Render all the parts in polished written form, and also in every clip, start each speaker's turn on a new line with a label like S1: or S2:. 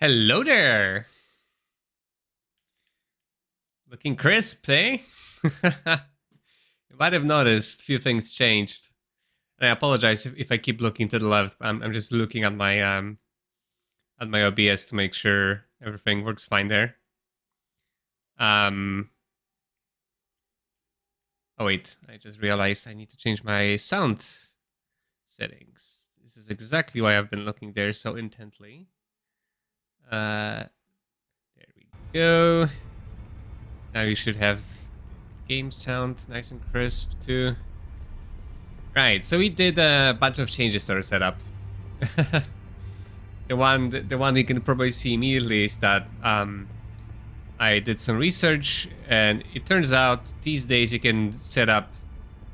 S1: Hello there! Looking crisp, eh? You might have noticed a few things changed. And I apologize if I keep looking to the left. I'm just looking at my OBS to make sure everything works fine there. Oh wait, I just realized I need to change my sound settings. This is exactly why I've been looking there so intently. There we go. Now you should have game sound nice and crisp too. Right, so we did a bunch of changes to our setup. the one you can probably see immediately is that I did some research, and it turns out these days you can set up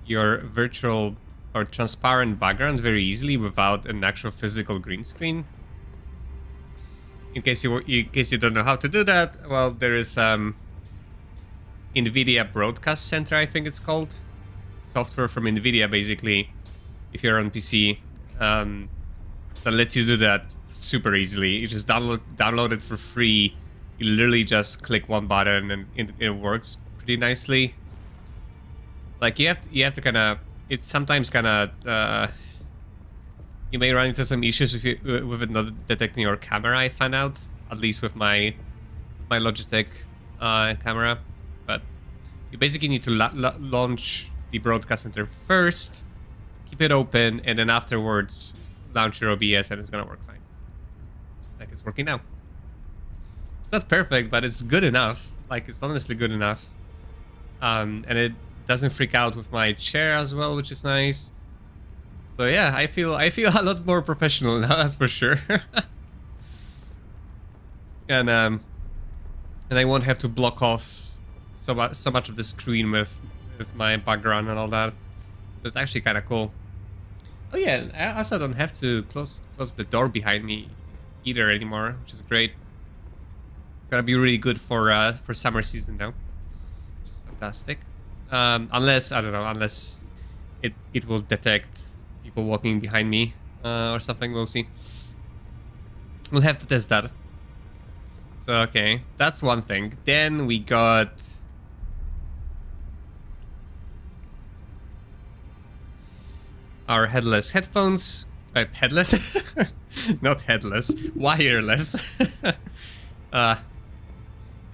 S1: your virtual or transparent background very easily without an actual physical green screen. In case you don't know how to do that, well, there is NVIDIA Broadcast Center, I think it's called. Software from NVIDIA, basically, if you're on PC, that lets you do that super easily. You just download it for free. You literally just click one button and it works pretty nicely. Like you have to kind of, it's sometimes kind of you may run into some issues with it not detecting your camera. I found out, at least with my Logitech camera. But you basically need to launch the Broadcast Center first, keep it open, and then afterwards launch your OBS, and it's gonna work fine. Like it's working now. It's not perfect, but it's good enough. Like it's honestly good enough. And it doesn't freak out with my chair as well, which is nice. So yeah, I feel a lot more professional now, that's for sure. And I won't have to block off so much of the screen with my background and all that. So it's actually kind of cool. Oh yeah, I also don't have to close the door behind me either anymore, which is great. Gonna be really good for summer season now, which is fantastic. Unless I don't know, unless it will detect people walking behind me or something. We'll see. We'll have to test that. So okay, that's one thing. Then we got our headless headphones. Headless? Not headless. Wireless.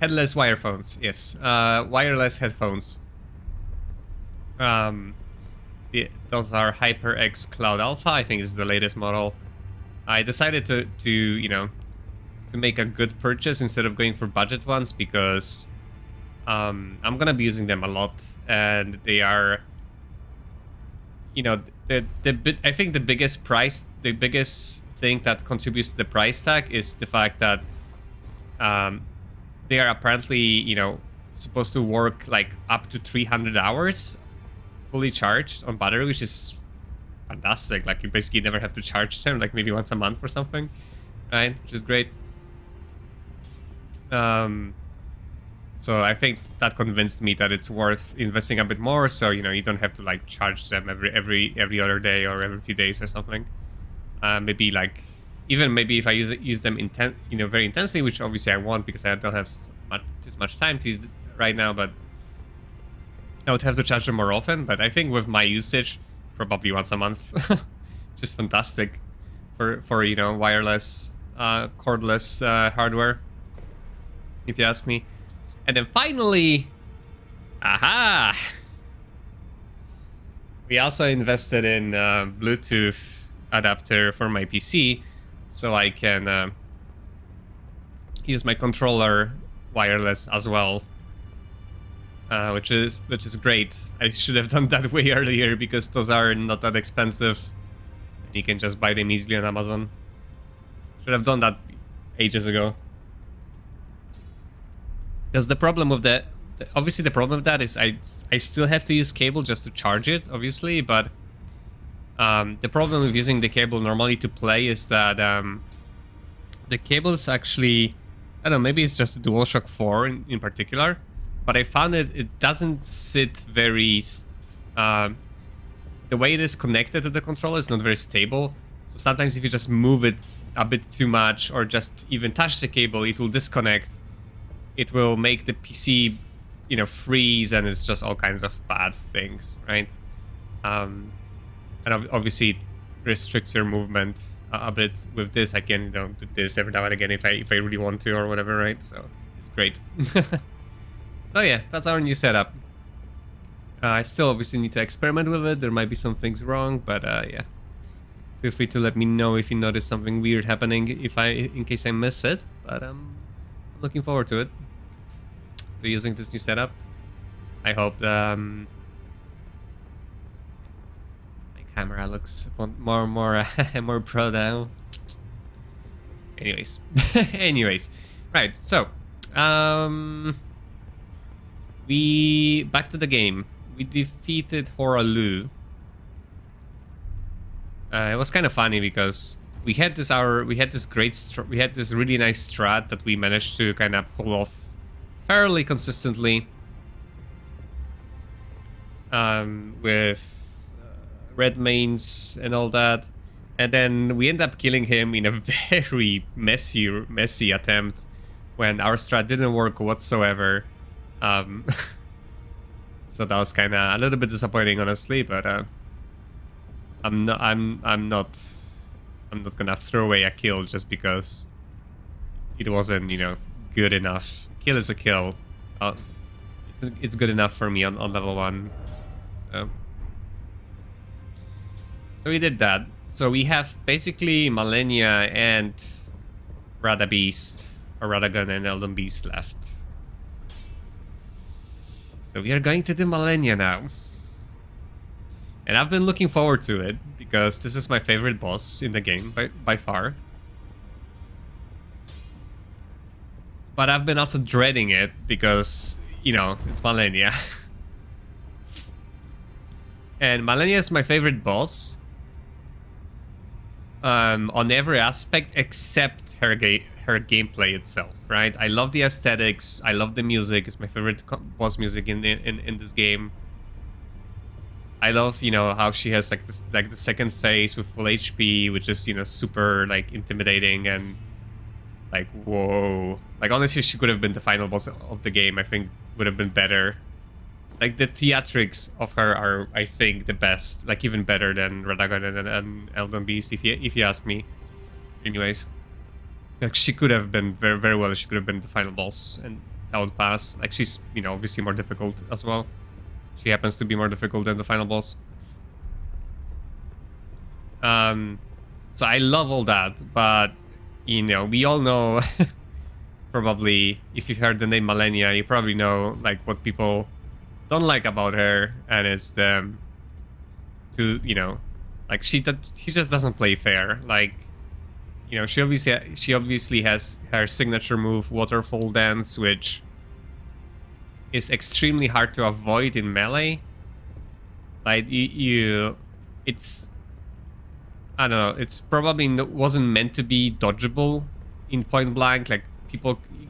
S1: Headless wirephones. Yes. Wireless headphones. Those are HyperX Cloud Alpha. I think is the latest model. I decided to you know, to make a good purchase instead of going for budget ones because I'm gonna be using them a lot, and they are, you know, I think the biggest thing that contributes to the price tag is the fact that they are apparently, you know, supposed to work like up to 300 hours fully charged on battery, which is fantastic. Like you basically never have to charge them, like maybe once a month or something, right? Which is great. So I think that convinced me that it's worth investing a bit more. So you know, you don't have to like charge them every other day or every few days or something. Maybe like even maybe if I use them very intensely, which obviously I won't because I don't have this much time to use right now. But I would have to charge them more often. But I think with my usage, probably once a month, just fantastic for you know, wireless, cordless hardware, if you ask me. And then finally, aha! We also invested in Bluetooth adapter for my PC, so I can use my controller wireless as well, which is great. I should have done that way earlier because those are not that expensive. You can just buy them easily on Amazon. Should have done that ages ago. Because the problem with that, obviously the problem with that is I still have to use cable just to charge it, obviously, but the problem with using the cable normally to play is that the cable is actually, I don't know, maybe it's just the DualShock 4 in particular, but I found it doesn't sit very, the way it is connected to the controller is not very stable, so sometimes if you just move it a bit too much or just even touch the cable, it will disconnect. It will make the PC, you know, freeze, and it's just all kinds of bad things, right? And obviously it restricts your movement a bit. With this, I can, you know, do this every now and again if I really want to or whatever, right? So it's great. So yeah, that's our new setup. I still obviously need to experiment with it. There might be some things wrong, but yeah. Feel free to let me know if you notice something weird happening in case I miss it. But I'm looking forward to it. To using this new setup. I hope my camera looks more pro now. Anyways, right. So we back to the game. We defeated Heirlooms. It was kind of funny because we had this really nice strat that we managed to kind of pull off fairly consistently with red mains and all that, and then we end up killing him in a very messy attempt when our strat didn't work whatsoever. So that was kind of a little bit disappointing, honestly, but I'm not gonna throw away a kill just because it wasn't, you know, good enough. Kill is a kill. It's good enough for me on level 1. So we did that. So we have basically Malenia and Radabeast, or Radagon and Elden Beast left. So we are going to do Malenia now. And I've been looking forward to it, because this is my favorite boss in the game, by far. But I've been also dreading it, because, you know, it's Malenia. And Malenia is my favorite boss. On every aspect, except her gameplay itself, right? I love the aesthetics, I love the music, it's my favorite boss music in this game. I love, you know, how she has like the second phase with full HP, which is, you know, super like intimidating and like, whoa. Like, honestly, she could have been the final boss of the game. I think would have been better. Like, the theatrics of her are, I think, the best. Like, even better than Radagon and Elden Beast, if you ask me. Anyways, like, she could have been very well. She could have been the final boss, and that would pass. Like, she's, you know, obviously more difficult as well. She happens to be more difficult than the final boss. So I love all that, but, you know, we all know, probably, if you heard the name Malenia, you probably know, like, what people don't like about her, and it's to, you know, like, she just doesn't play fair. Like, you know, she obviously has her signature move, Waterfall Dance, which is extremely hard to avoid in melee. Like, it's, I don't know, it's probably wasn't meant to be dodgeable in point blank. Like,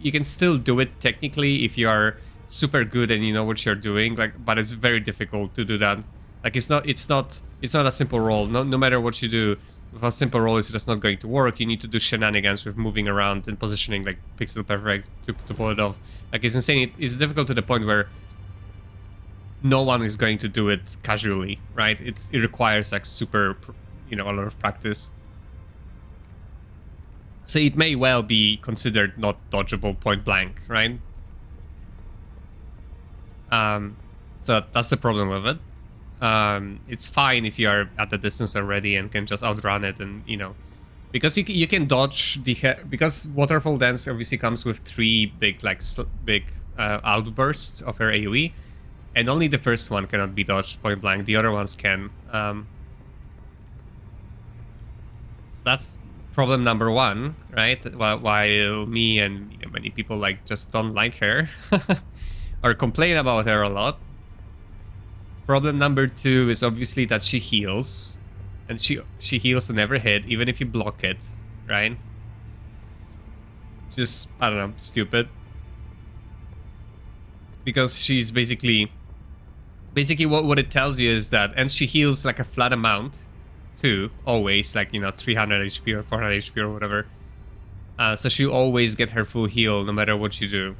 S1: you can still do it technically if you are super good and you know what you're doing, like, but it's very difficult to do that. Like, it's not a simple roll. No matter what you do with a simple roll, it's just not going to work. You need to do shenanigans with moving around and positioning like pixel perfect to pull it off. Like, it's insane. It's difficult to the point where no one is going to do it casually, right? It requires like super, you know, a lot of practice. So it may well be considered not dodgeable point blank, right? So that's the problem with it. It's fine if you are at the distance already and can just outrun it, and, you know, because you can dodge because Waterfall Dance obviously comes with 3 big outbursts of her AoE, and only the first one cannot be dodged point blank. The other ones can. So that's problem number 1, right? While me and, you know, many people like just don't like her or complain about her a lot. Problem number 2 is obviously that she heals, and she heals on every hit, even if you block it, right? Just, I don't know, stupid. Because she's basically what it tells you is that, and she heals like a flat amount 2, always, like, you know, 300 HP or 400 HP or whatever. So she always get her full heal no matter what you do.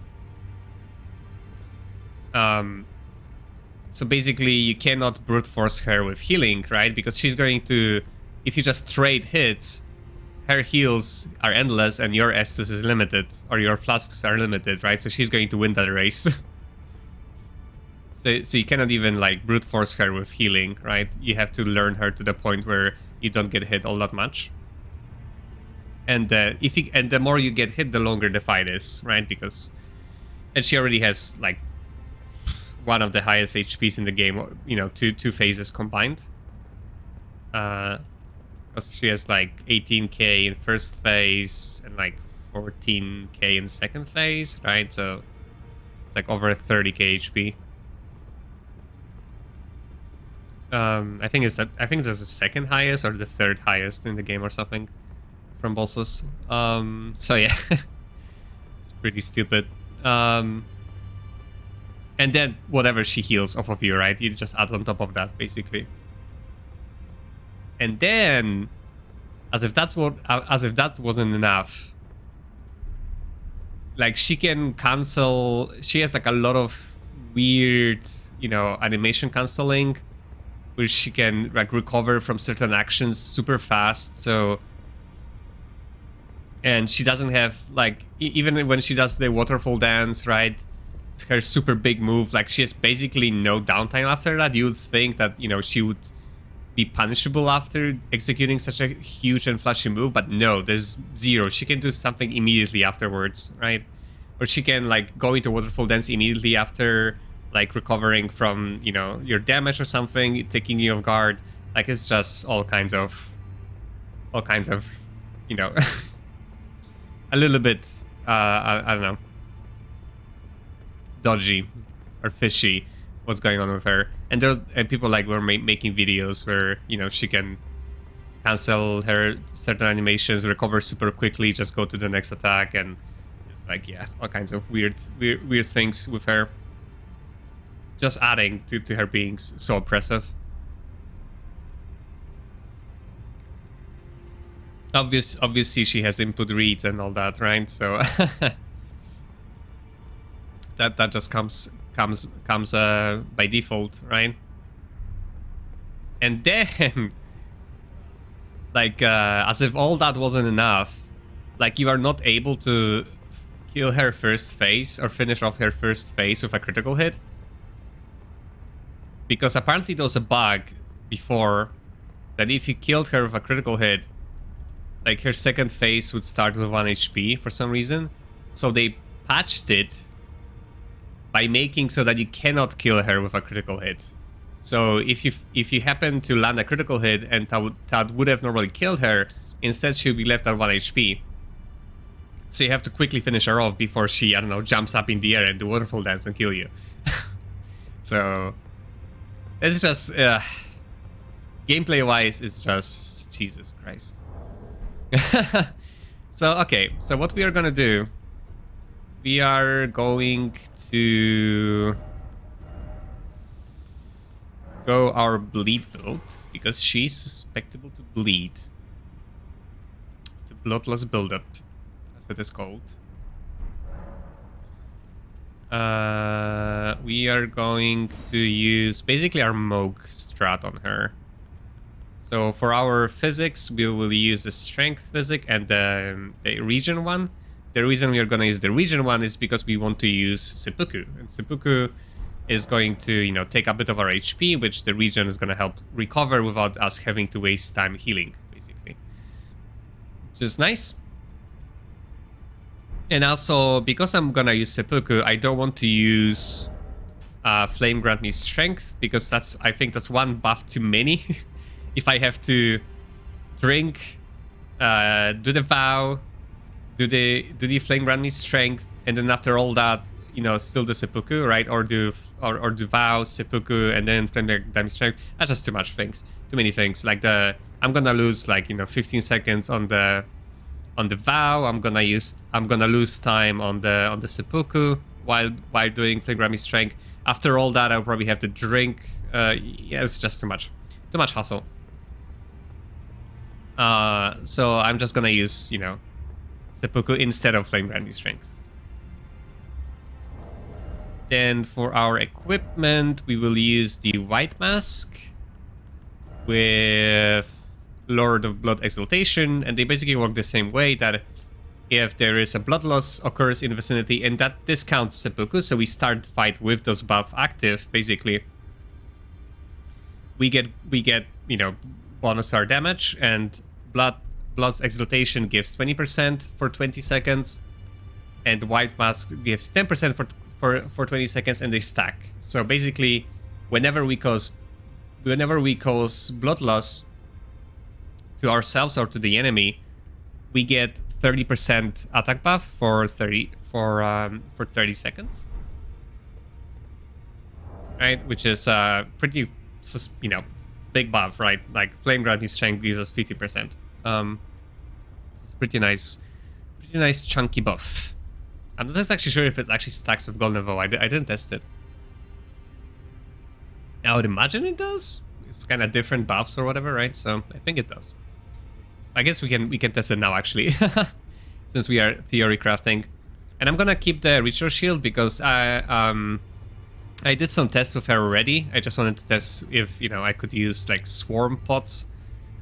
S1: So basically you cannot brute force her with healing, right? Because she's going to, if you just trade hits, her heals are endless and your Estus is limited, or your flasks are limited, right? So she's going to win that race. So you cannot even like brute force her with healing, right? You have to learn her to the point where you don't get hit all that much. And the more you get hit, the longer the fight is, right? And she already has like one of the highest HPs in the game, you know, two phases combined. Because she has like 18k in first phase and like 14k in second phase, right? So it's like over 30k HP. I think it's the second highest or the third highest in the game or something from bosses. So yeah, it's pretty stupid. And then whatever she heals off of you, right? You just add on top of that, basically. And then, as if that wasn't enough, like she can cancel. She has like a lot of weird, you know, animation canceling, which she can like recover from certain actions super fast. So, and she doesn't have like even when she does the waterfall dance, right? It's her super big move. Like she has basically no downtime after that. You would think that, you know, she would be punishable after executing such a huge and flashy move, but no, there's zero. She can do something immediately afterwards, right? Or she can like go into waterfall dance immediately after like recovering from, you know, your damage or something, taking you off guard. Like it's just all kinds of, you know, a little bit, I don't know, dodgy or fishy what's going on with her. And people like were making videos where, you know, she can cancel her certain animations, recover super quickly, just go to the next attack, and it's like, yeah, all kinds of weird things with her. Just adding to her being so oppressive. Obviously she has input reads and all that, right? So that just comes by default, right? And then like as if all that wasn't enough, like you are not able to kill her first phase or finish off her first phase with a critical hit, because apparently there was a bug before that if you killed her with a critical hit, like her second phase would start with 1 HP for some reason. So they patched it by making so that you cannot kill her with a critical hit. So if you happen to land a critical hit and that would have normally killed her, instead she'll be left at 1 HP. So you have to quickly finish her off before she, I don't know, jumps up in the air and do waterfall dance and kill you. So it's just gameplay wise, it's just Jesus Christ. So okay, so what we are gonna do, we are going to go our bleed build, because she's susceptible to bleed. It's a bloodless build-up, as it is called. We are going to use basically our Moog strat on her. So for our physics, we will use the strength physic and the regen one. The reason we are going to use the regen one is because we want to use seppuku, and seppuku is going to, you know, take a bit of our HP, which the regen is going to help recover without us having to waste time healing, basically. Which is nice. And also, because I'm going to use seppuku, I don't want to use flame grant me strength, because I think that's one buff too many. If I have to drink, do the vow, do the flame grant me strength, and then after all that, you know, still the seppuku, right? Or do vow, seppuku, and then flame grant me strength. That's just too many things. Like I'm gonna lose like, you know, 15 seconds on the vow. I'm gonna lose time on the seppuku while doing flame grant me strength. After all that, I'll probably have to drink. Yeah, it's just too much hassle. So I'm just gonna use, you know, Seppuku instead of Flame Brandy Strength. Then for our equipment, we will use the White Mask with Lord of Blood Exaltation, and they basically work the same way, that if there is a blood loss occurs in the vicinity, and that discounts Seppuku, so we start the fight with those buff active, basically. We get you know, bonus our damage, and Blood's Exaltation gives 20% for 20 seconds, and White Mask gives 10% for 20 seconds, and they stack. So basically, whenever we cause blood loss to ourselves or to the enemy, we get 30% attack buff for 30 seconds, right? Which is pretty, you know, big buff, right? Like Flame Gravity Strength gives us 50%. It's a pretty nice chunky buff. I'm not actually sure if it actually stacks with Golden Vow. I didn't test it. I would imagine it does. It's kind of different buffs or whatever, right? So I think it does. I guess we can test it now, actually, since we are theory crafting. And I'm gonna keep the Ritual Shield because I did some tests with her already. I just wanted to test if, you know, I could use like swarm pots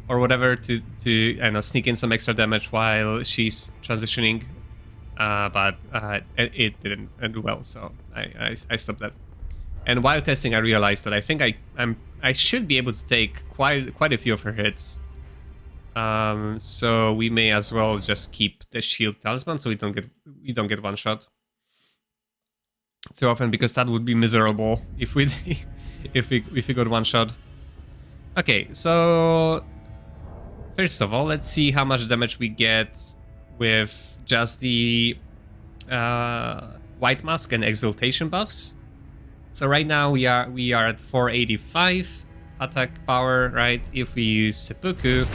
S1: or whatever to I don't know, sneak in some extra damage while she's transitioning. But it didn't end well, so I stopped that. And while testing, I realized that I think I should be able to take quite a few of her hits. So we may as well just keep the shield talisman, so we don't get one shot too often, because that would be miserable if we if we got one shot. Okay, so first of all, let's see how much damage we get with just the White Mask and Exaltation buffs. So right now we are at 485 attack power, right? If we use Seppuku,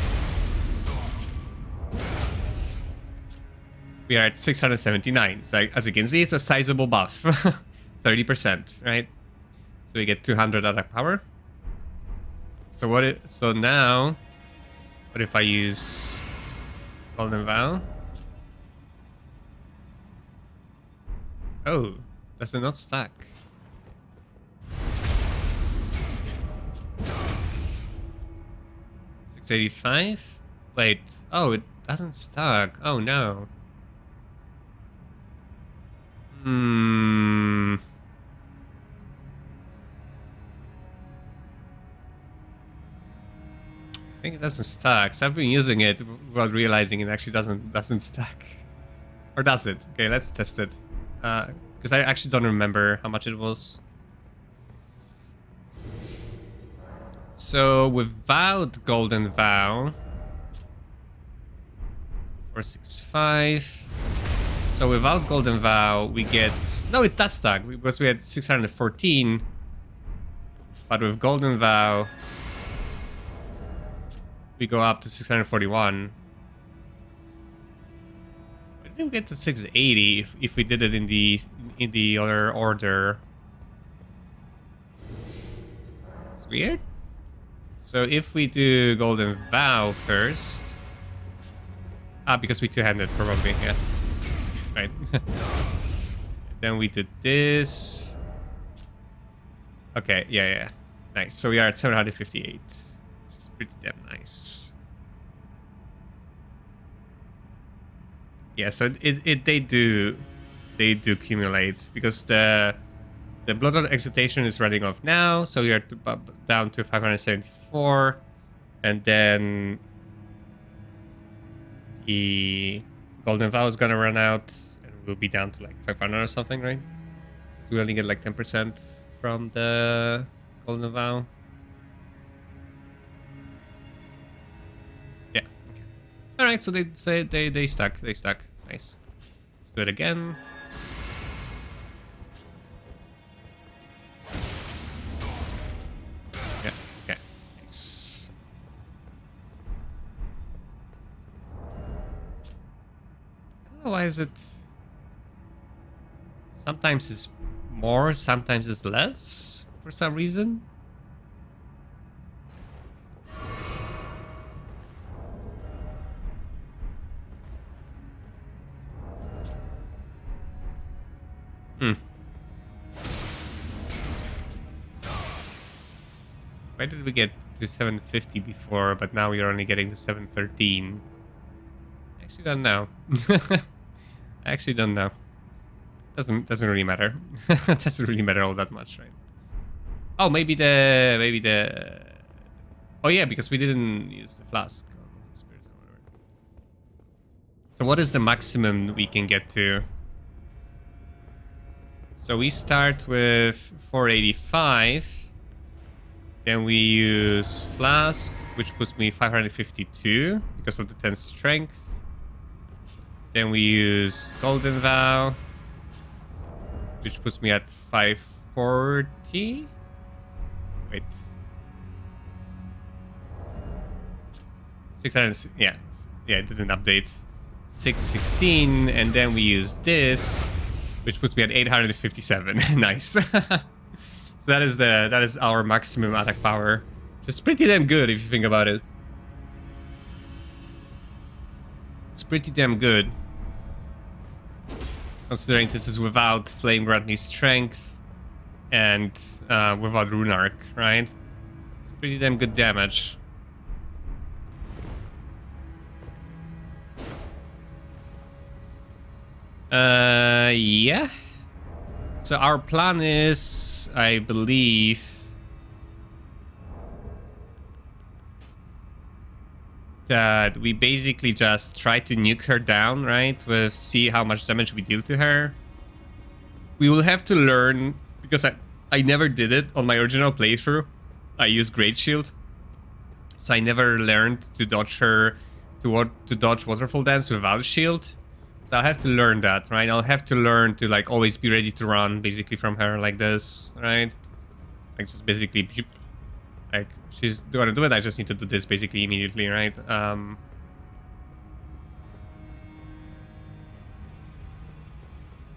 S1: we are at 679. So as you can see, it's a sizable buff, 30%, right? So we get 200 attack power. So now, what if I use Golden Vow? Oh, does it not stack? $685? Wait, oh, it doesn't stack. Oh no. I think it doesn't stack. So I've been using it without realizing it actually doesn't stack. Or does it? Okay, let's test it. Because I actually don't remember how much it was. So without Golden Vow, 465. So without Golden Vow, we get... No, it does stack, because we had 614. But with Golden Vow, we go up to 641. I think we get to 680 if we did it in the other order. It's weird. So if we do Golden Vow first... because we two-handed, probably, yeah. Right. Then we did this. Okay, yeah. Nice. So we are at 758. Which is pretty damn nice. Yeah, so they do accumulate, because the Bloodhound Exaltation is running off now, so we are down to 574, and then the Golden Vow is gonna run out, and we'll be down to like 500 or something, right? So we only get like 10% from the Golden Vow. Yeah. Okay. All right. So they stuck. They stuck. Nice. Let's do it again. Yeah. Okay. Nice. Why is it? Sometimes it's more, sometimes it's less for some reason. Hmm. Why did we get to 750 before, but now we are only getting to 713? I actually don't know. I actually don't know. Doesn't really matter. Doesn't really matter all that much, right? Oh, maybe the. Oh yeah, because we didn't use the flask. So what is the maximum we can get to? So we start with 485. Then we use Flask, which puts me 552 because of the 10 strength. Then we use Golden Vow, which puts me at 540. Wait. 600, yeah, it didn't update. 616, and then we use this, which puts me at 857. Nice. So that is our maximum attack power. Just pretty damn good if you think about it. It's pretty damn good. Considering this is without Flame Grant Me Strength and without Rune Arc, right? It's pretty damn good damage. Yeah. So our plan is, I believe, that we basically just try to nuke her down, right? With see how much damage we deal to her. We will have to learn, because I never did it on my original playthrough. I used Great Shield, so I never learned to dodge her, to dodge Waterfall Dance without shield. So I'll have to learn that, right? I'll have to learn to like always be ready to run basically from her like this, right? Like just basically, like she's gonna do it. I just need to do this basically immediately, right?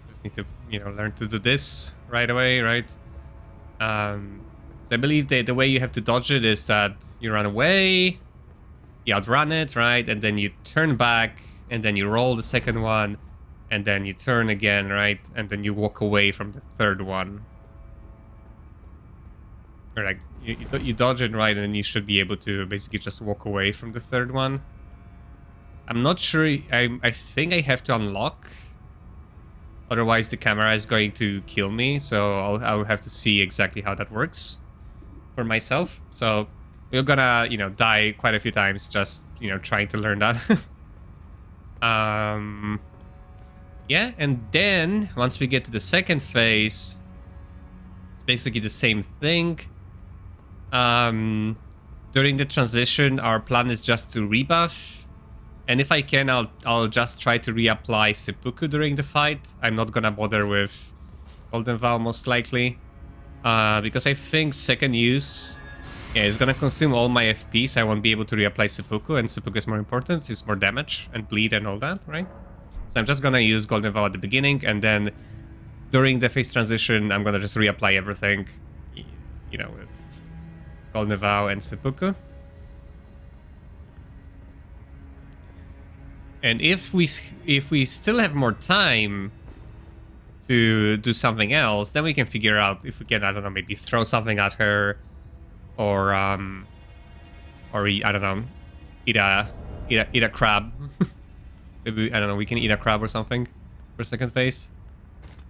S1: Just need to, you know, learn to do this right away, right? So I believe the way you have to dodge it is that you run away, you outrun it, right? And then you turn back, and then you roll the second one, and then you turn again, right? And then you walk away from the third one. Or like, you dodge it, right? And then you should be able to basically just walk away from the third one. I'm not sure, I think I have to unlock. Otherwise the camera is going to kill me, so I'll have to see exactly how that works for myself. So we're gonna, you know, die quite a few times just, you know, trying to learn that. Yeah, and then once we get to the second phase, it's basically the same thing. During the transition, our plan is just to rebuff, and if I can, I'll just try to reapply Seppuku during the fight. I'm not gonna bother with Golden Vow most likely, because I think second use, yeah, it's gonna consume all my FP, so I won't be able to reapply Seppuku, and Seppuku is more important, it's more damage and bleed and all that, right? So I'm just gonna use Golden Vow at the beginning, and then during the phase transition, I'm gonna just reapply everything, you know, with Golden Vow and Seppuku. And if we still have more time to do something else, then we can figure out if we can, I don't know, maybe throw something at her, or I don't know, eat a crab. Maybe, I don't know, we can eat a crab or something for second phase.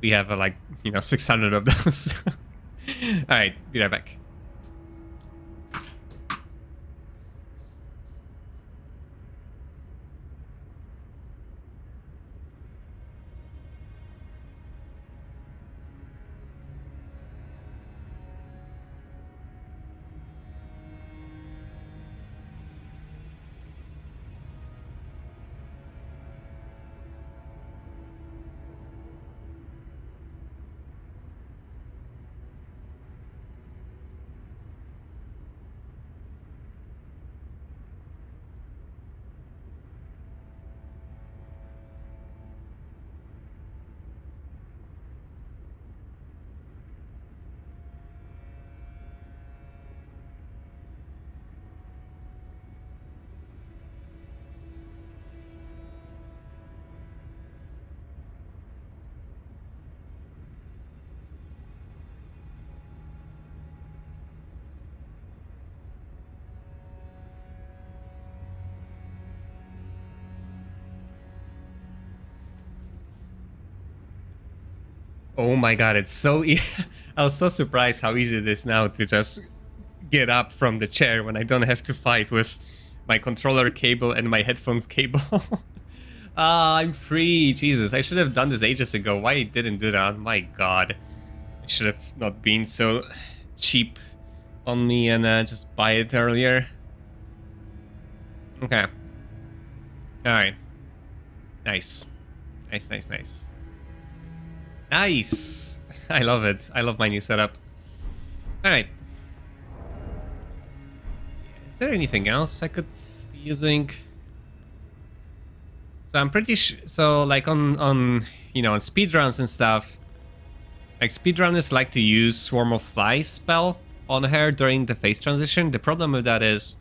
S1: We have like, you know, 600 of those. All right, be right back. Oh my god, it's so I was so surprised how easy it is now to just get up from the chair when I don't have to fight with my controller cable and my headphones cable. Ah, I'm free. Jesus, I should have done this ages ago. Why I didn't do that? My god. I should have not been so cheap on me and just buy it earlier. Okay. Alright. Nice. Nice, nice, nice. Nice! I love it. I love my new setup. Alright. Is there anything else I could be using? So I'm pretty sure... So, like, on you know, on speedruns and stuff, like, speedrunners like to use Swarm of Flies spell on her during the phase transition. The problem with that is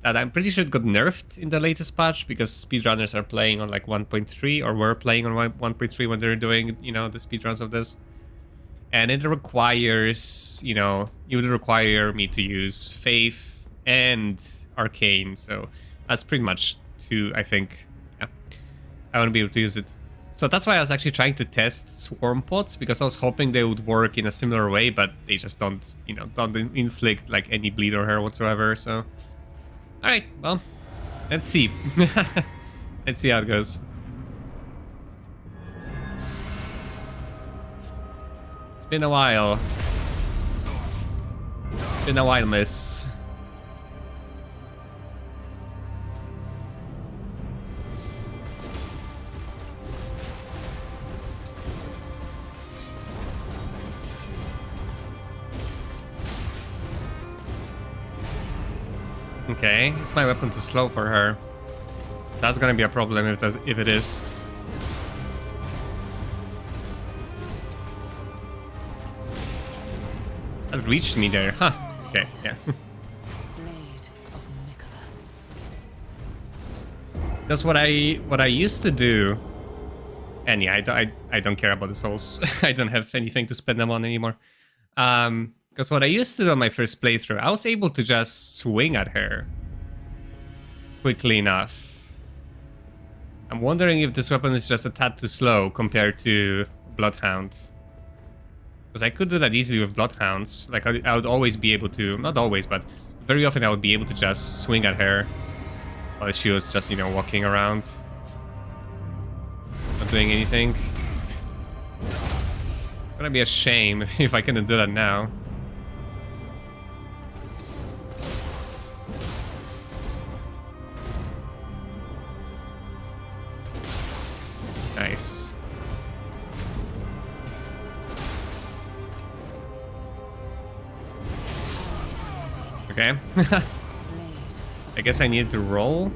S1: that I'm pretty sure it got nerfed in the latest patch because speedrunners are playing on like 1.3 or were playing on 1.3 when they're doing, you know, the speedruns of this. And it requires, you know, it would require me to use Faith and Arcane. So that's pretty much two, I think. Yeah, I wouldn't be able to use it. So that's why I was actually trying to test Swarm Pots, because I was hoping they would work in a similar way, but they just don't, you know, don't inflict like any bleed on her whatsoever, so... Alright, well, let's see. Let's see how it goes. It's been a while. It's been a while, miss. Okay, is my weapon too slow for her? So that's gonna be a problem if it is. That reached me there, huh? Okay, yeah. That's what I used to do. And yeah, I don't care about the souls. I don't have anything to spend them on anymore. Because what I used to do on my first playthrough, I was able to just swing at her quickly enough. I'm wondering if this weapon is just a tad too slow compared to Bloodhound. Because I could do that easily with Bloodhounds. Like, I would always be able to, not always, but very often I would be able to just swing at her while she was just, you know, walking around. Not doing anything. It's gonna be a shame if I couldn't do that now. Nice. Okay. I guess I needed to roll.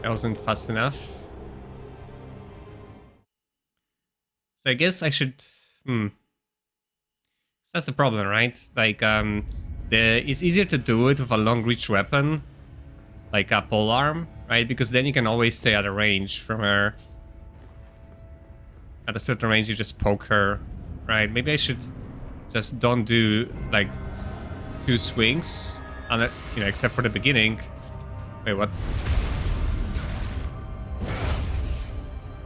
S1: I wasn't fast enough. So I guess I should... That's the problem, right? Like, it's easier to do it with a long reach weapon, like a polearm, right? Because then you can always stay at a range from her. At a certain range, you just poke her, right? Maybe I should just don't do, like, 2 swings, on it, you know, except for the beginning. Wait, what?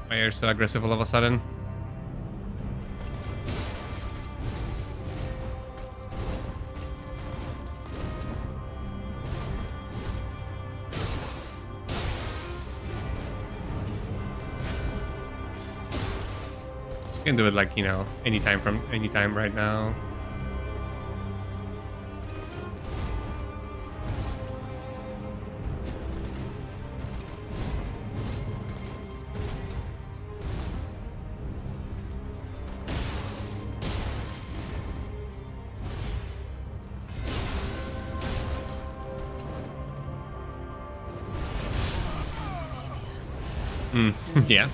S1: Why are you so aggressive all of a sudden? You can do it like, you know, anytime from anytime right now. Yeah.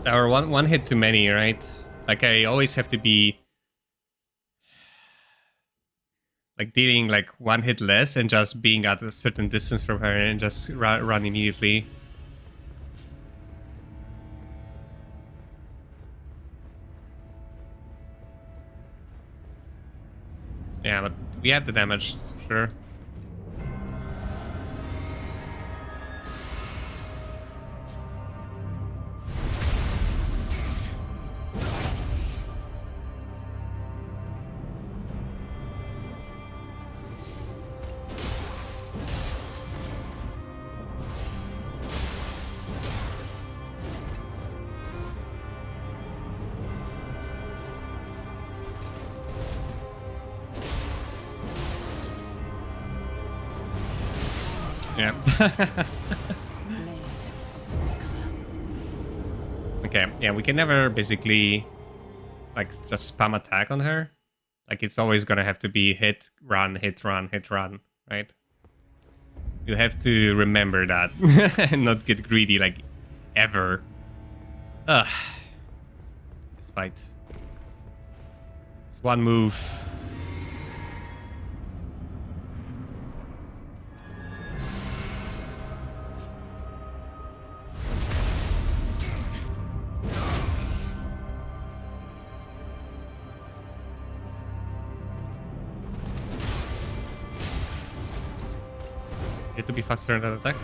S1: Or one hit too many, right? Like, I always have to be like dealing like 1 hit less and just being at a certain distance from her and just run immediately. Yeah, but we had the damage, for sure. Yeah. Okay, yeah, we can never basically like just spam attack on her. Like it's always gonna have to be hit, run, hit, run, hit, run, right? You have to remember that and not get greedy like ever. Ugh. This fight. It's one move. You have to be faster in that attack.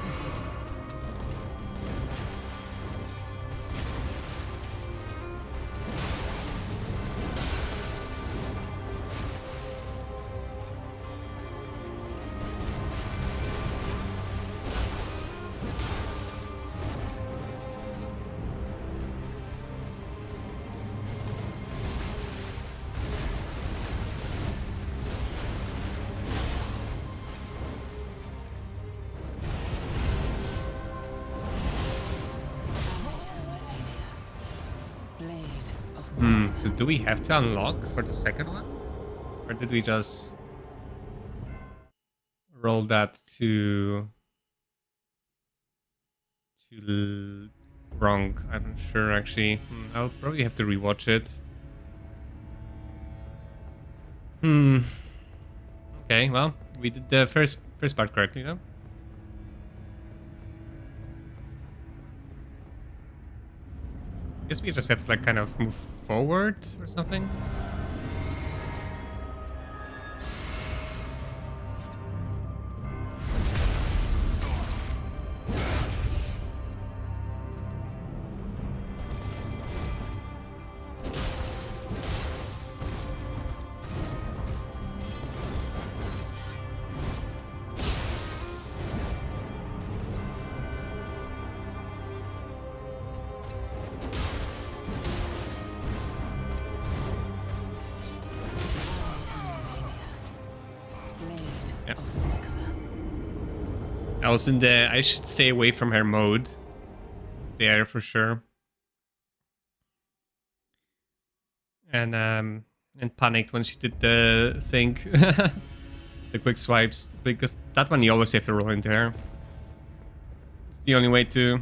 S1: So do we have to unlock for the second one? Or did we just roll that to wrong? I'm not sure actually. I'll probably have to rewatch it. Okay, well, we did the first part correctly though. I guess we just have to like kind of move forward or something. I was in the I should stay away from her mode there for sure. And panicked when she did the thing. The quick swipes. Because that one you always have to roll into her. It's the only way to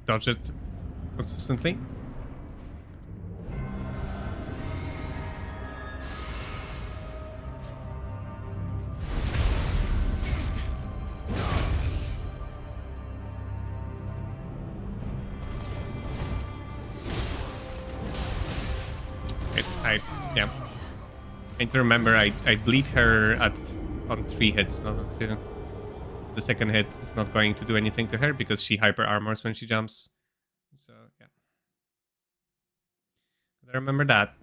S1: dodge it consistently. Yeah. I need to remember I bleed her on 3 hits, not on 2. So the second hit is not going to do anything to her because she hyper armors when she jumps. So yeah. Gotta remember that.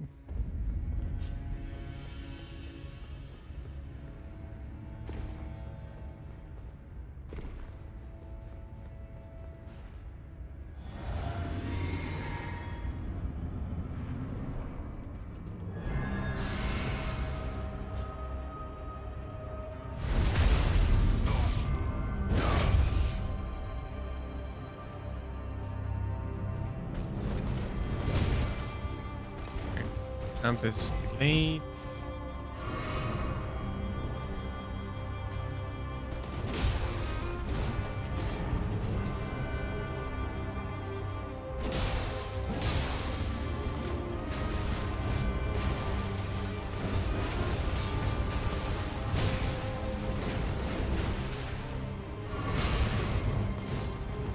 S1: Jump is delayed. So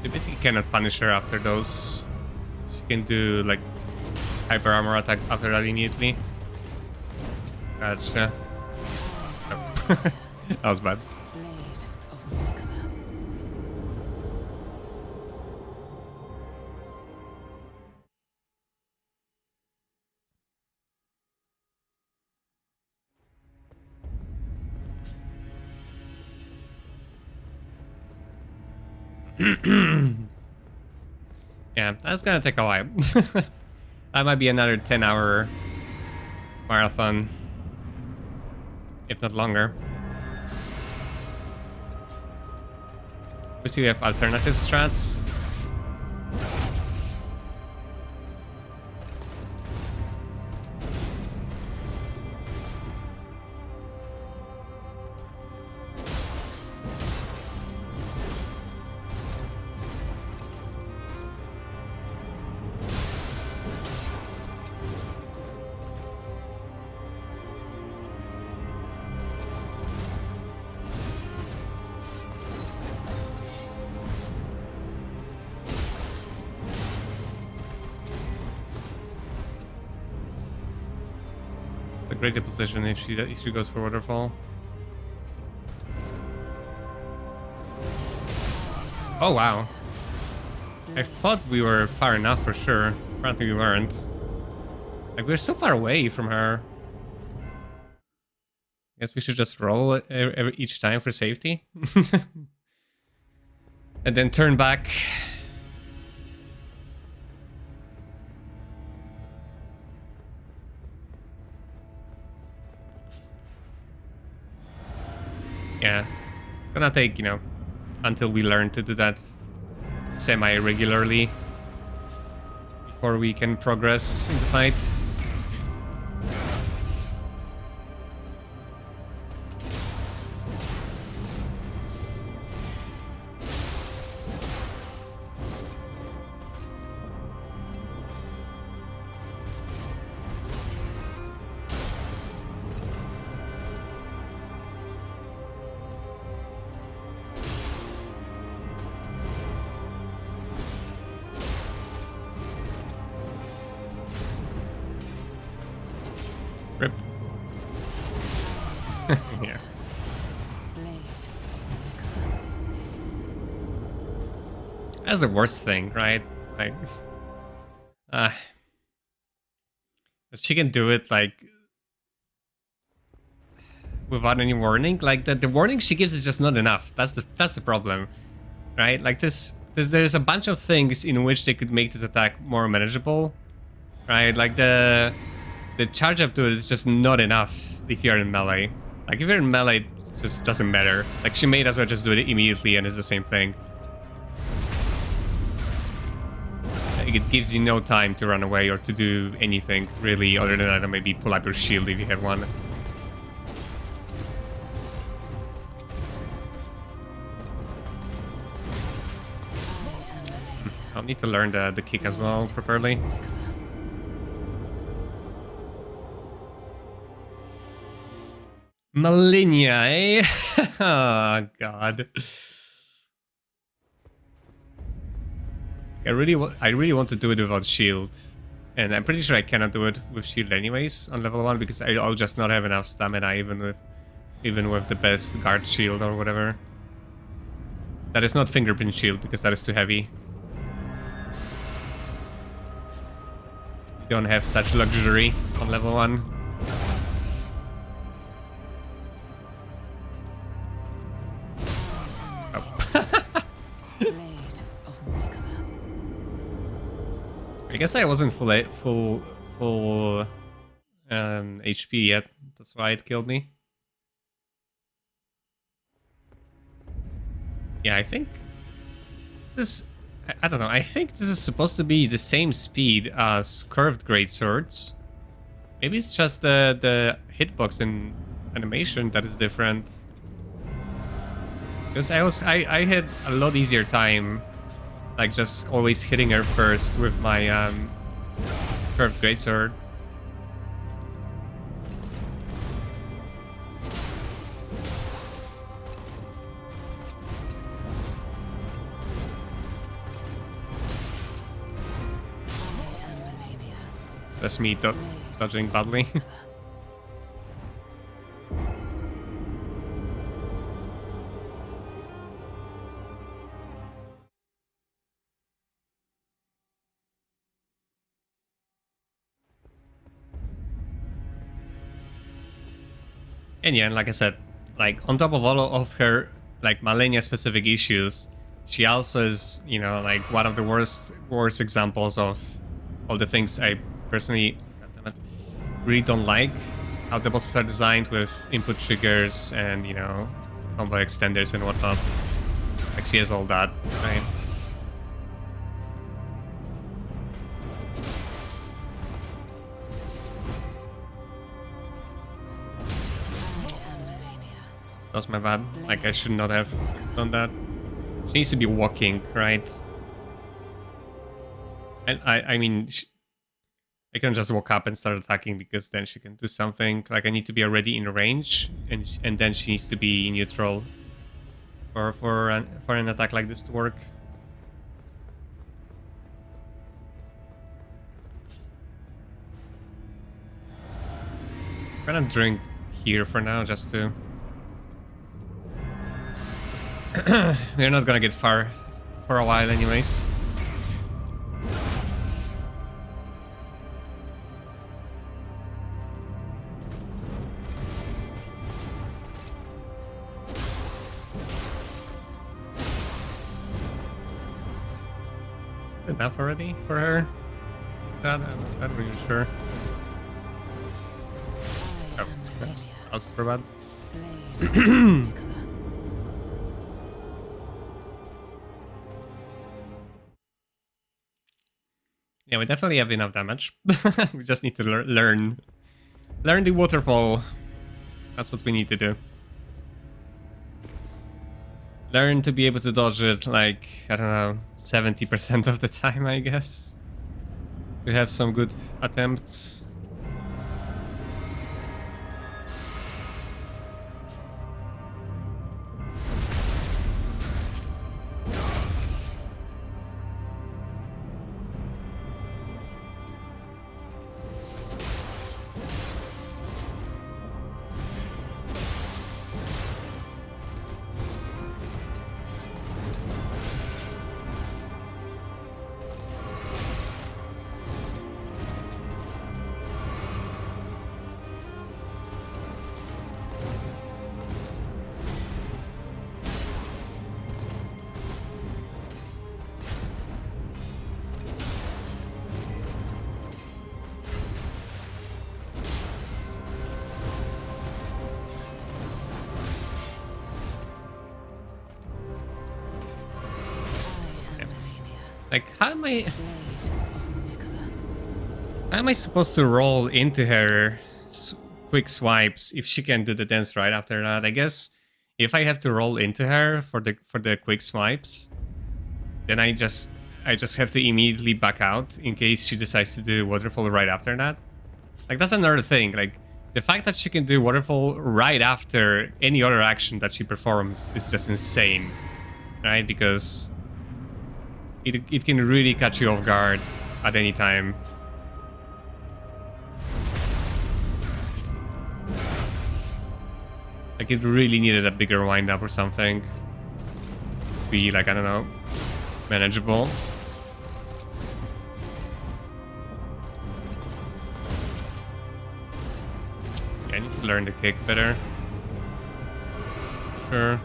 S1: you basically cannot punish her after those. She can do like hyper armor attack after that immediately. Gotcha. Oh. That was bad. Yeah, that's gonna take a while. That might be another 10-hour marathon, if not longer. Obviously we have alternative strats. The greater position if she goes for waterfall. Oh wow. I thought we were far enough for sure. Apparently we weren't. Like we're so far away from her. Guess we should just roll each time for safety. And then turn back. Yeah, it's gonna take, you know, until we learn to do that semi-regularly before we can progress in the fight. Rip. Yeah. That's the worst thing, right? Like, she can do it like without any warning. Like the warning she gives is just not enough. That's the problem, right? Like there's a bunch of things in which they could make this attack more manageable, right? Like the charge up to it is just not enough if you're in melee. Like if you're in melee, it just doesn't matter. Like she may as well just do it immediately and it's the same thing. Like it gives you no time to run away or to do anything really other than that, maybe pull up your shield if you have one. I'll need to learn the kick as well properly. Malenia, eh? Oh god. I really want to do it without shield. And I'm pretty sure I cannot do it with shield anyways on level 1 because I'll just not have enough stamina even with the best guard shield or whatever. That is not fingerprint shield because that is too heavy. You don't have such luxury on level 1. I guess I wasn't full HP yet. That's why it killed me. Yeah, I think this is. I don't know. I think this is supposed to be the same speed as curved greatswords. Maybe it's just the hitbox and animation that is different. Because I had a lot easier time. Like, just always hitting her first with my curved greatsword. That's me dodging badly. And yeah, and like I said, like on top of all of her like Malenia specific issues, she also is, you know, like one of the worst examples of all the things I personally, goddammit, really don't like. How the bosses are designed with input triggers and, you know, combo extenders and whatnot. Like, she has all that, right? That's my bad. Like, I should not have done that. She needs to be walking, right? And I mean, I can just walk up and start attacking because then she can do something. Like, I need to be already in range, and then she needs to be neutral for an attack like this to work. I'm gonna drink here for now, just to. We're not gonna get far for a while, anyways. Enough already for her? I'm not really sure. Oh, that was super bad. Yeah, we definitely have enough damage. We just need to learn the waterfall. That's what we need to do. Learn to be able to dodge it, like, I don't know, 70% of the time, I guess. To have some good attempts. Like, how am I supposed to roll into her quick swipes if she can do the dance right after that? I guess if I have to roll into her for the quick swipes, then I just have to immediately back out in case she decides to do waterfall right after that. Like, that's another thing. Like, the fact that she can do waterfall right after any other action that she performs is just insane, right? Because it can really catch you off guard at any time. Like, it really needed a bigger wind-up or something. To be, like, I don't know, manageable. Yeah, I need to learn the kick better. Sure.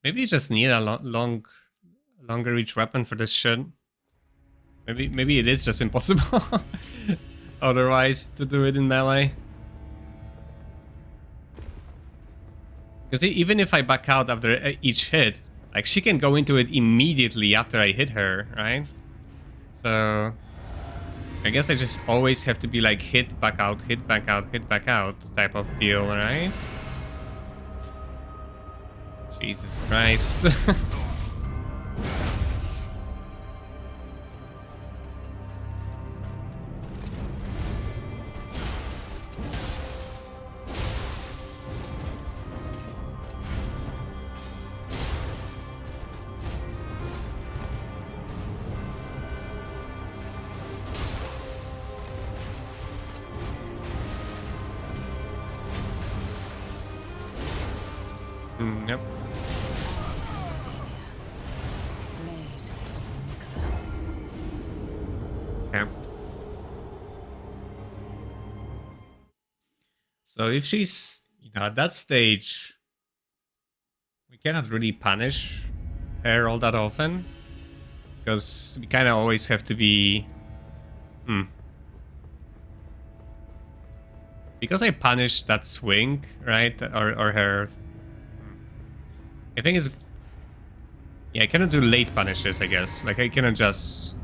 S1: Maybe you just need a longer reach weapon for this shit. Maybe it is just impossible otherwise to do it in melee. Because even if I back out after each hit, like, she can go into it immediately after I hit her, right? So I guess I just always have to be like hit back out, hit back out, hit back out type of deal, right? Jesus Christ. So if she's, at that stage, we cannot really punish her all that often, because we kind of always have to be... Because I punished that swing, right? Or her... I think it's... Yeah, I cannot do late punishes, I guess. Like, I cannot just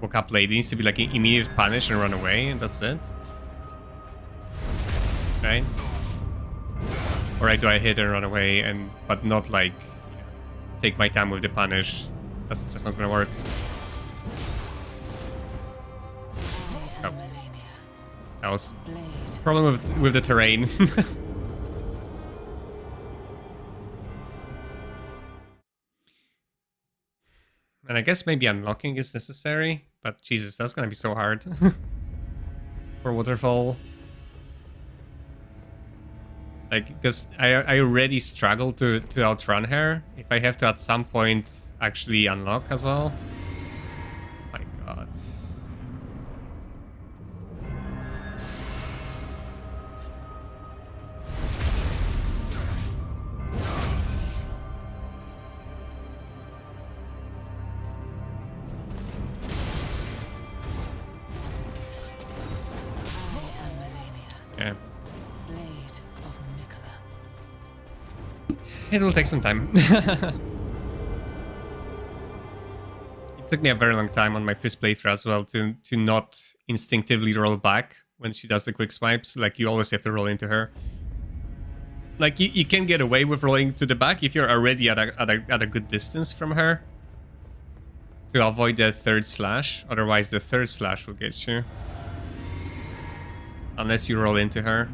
S1: walk up late. It needs to be like an immediate punish and run away, and that's it. Right? Or do I hit and run away, but not like take my time with the punish? That's just not gonna work. Oh. That was a problem with the terrain. And I guess maybe unlocking is necessary, but Jesus, that's gonna be so hard for Waterfall. Like, because I already struggle to outrun her. If I have to at some point actually unlock as well. My god. Yeah. It will take some time. It took me a very long time on my first playthrough as well to not instinctively roll back when she does the quick swipes. Like, you always have to roll into her. Like, you can get away with rolling to the back if you're already at a good distance from her to avoid the third slash. Otherwise, the third slash will get you. Unless you roll into her.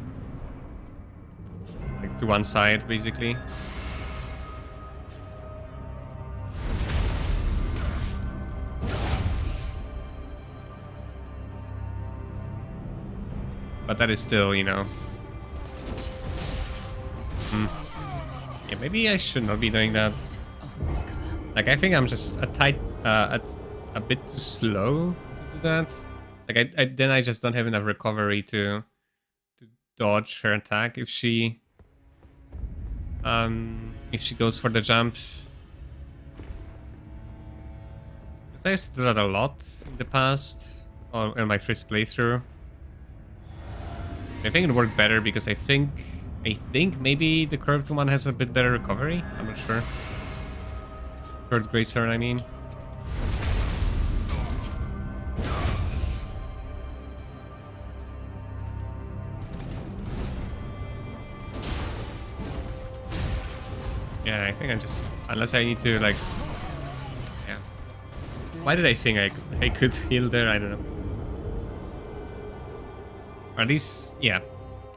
S1: Like, to one side, basically. But that is still, Yeah, maybe I should not be doing that. Like, I think I'm just a bit too slow to do that. Like, then I just don't have enough recovery to dodge her attack if she goes for the jump. Because I used to do that a lot in the past, or in my first playthrough. I think it worked better because I think maybe the curved one has a bit better recovery. I'm not sure. Curved Greatsword, I mean. Yeah, I think I'm just... Unless I need to, like... Yeah. Why did I think I could heal there? I don't know. Or at least, yeah.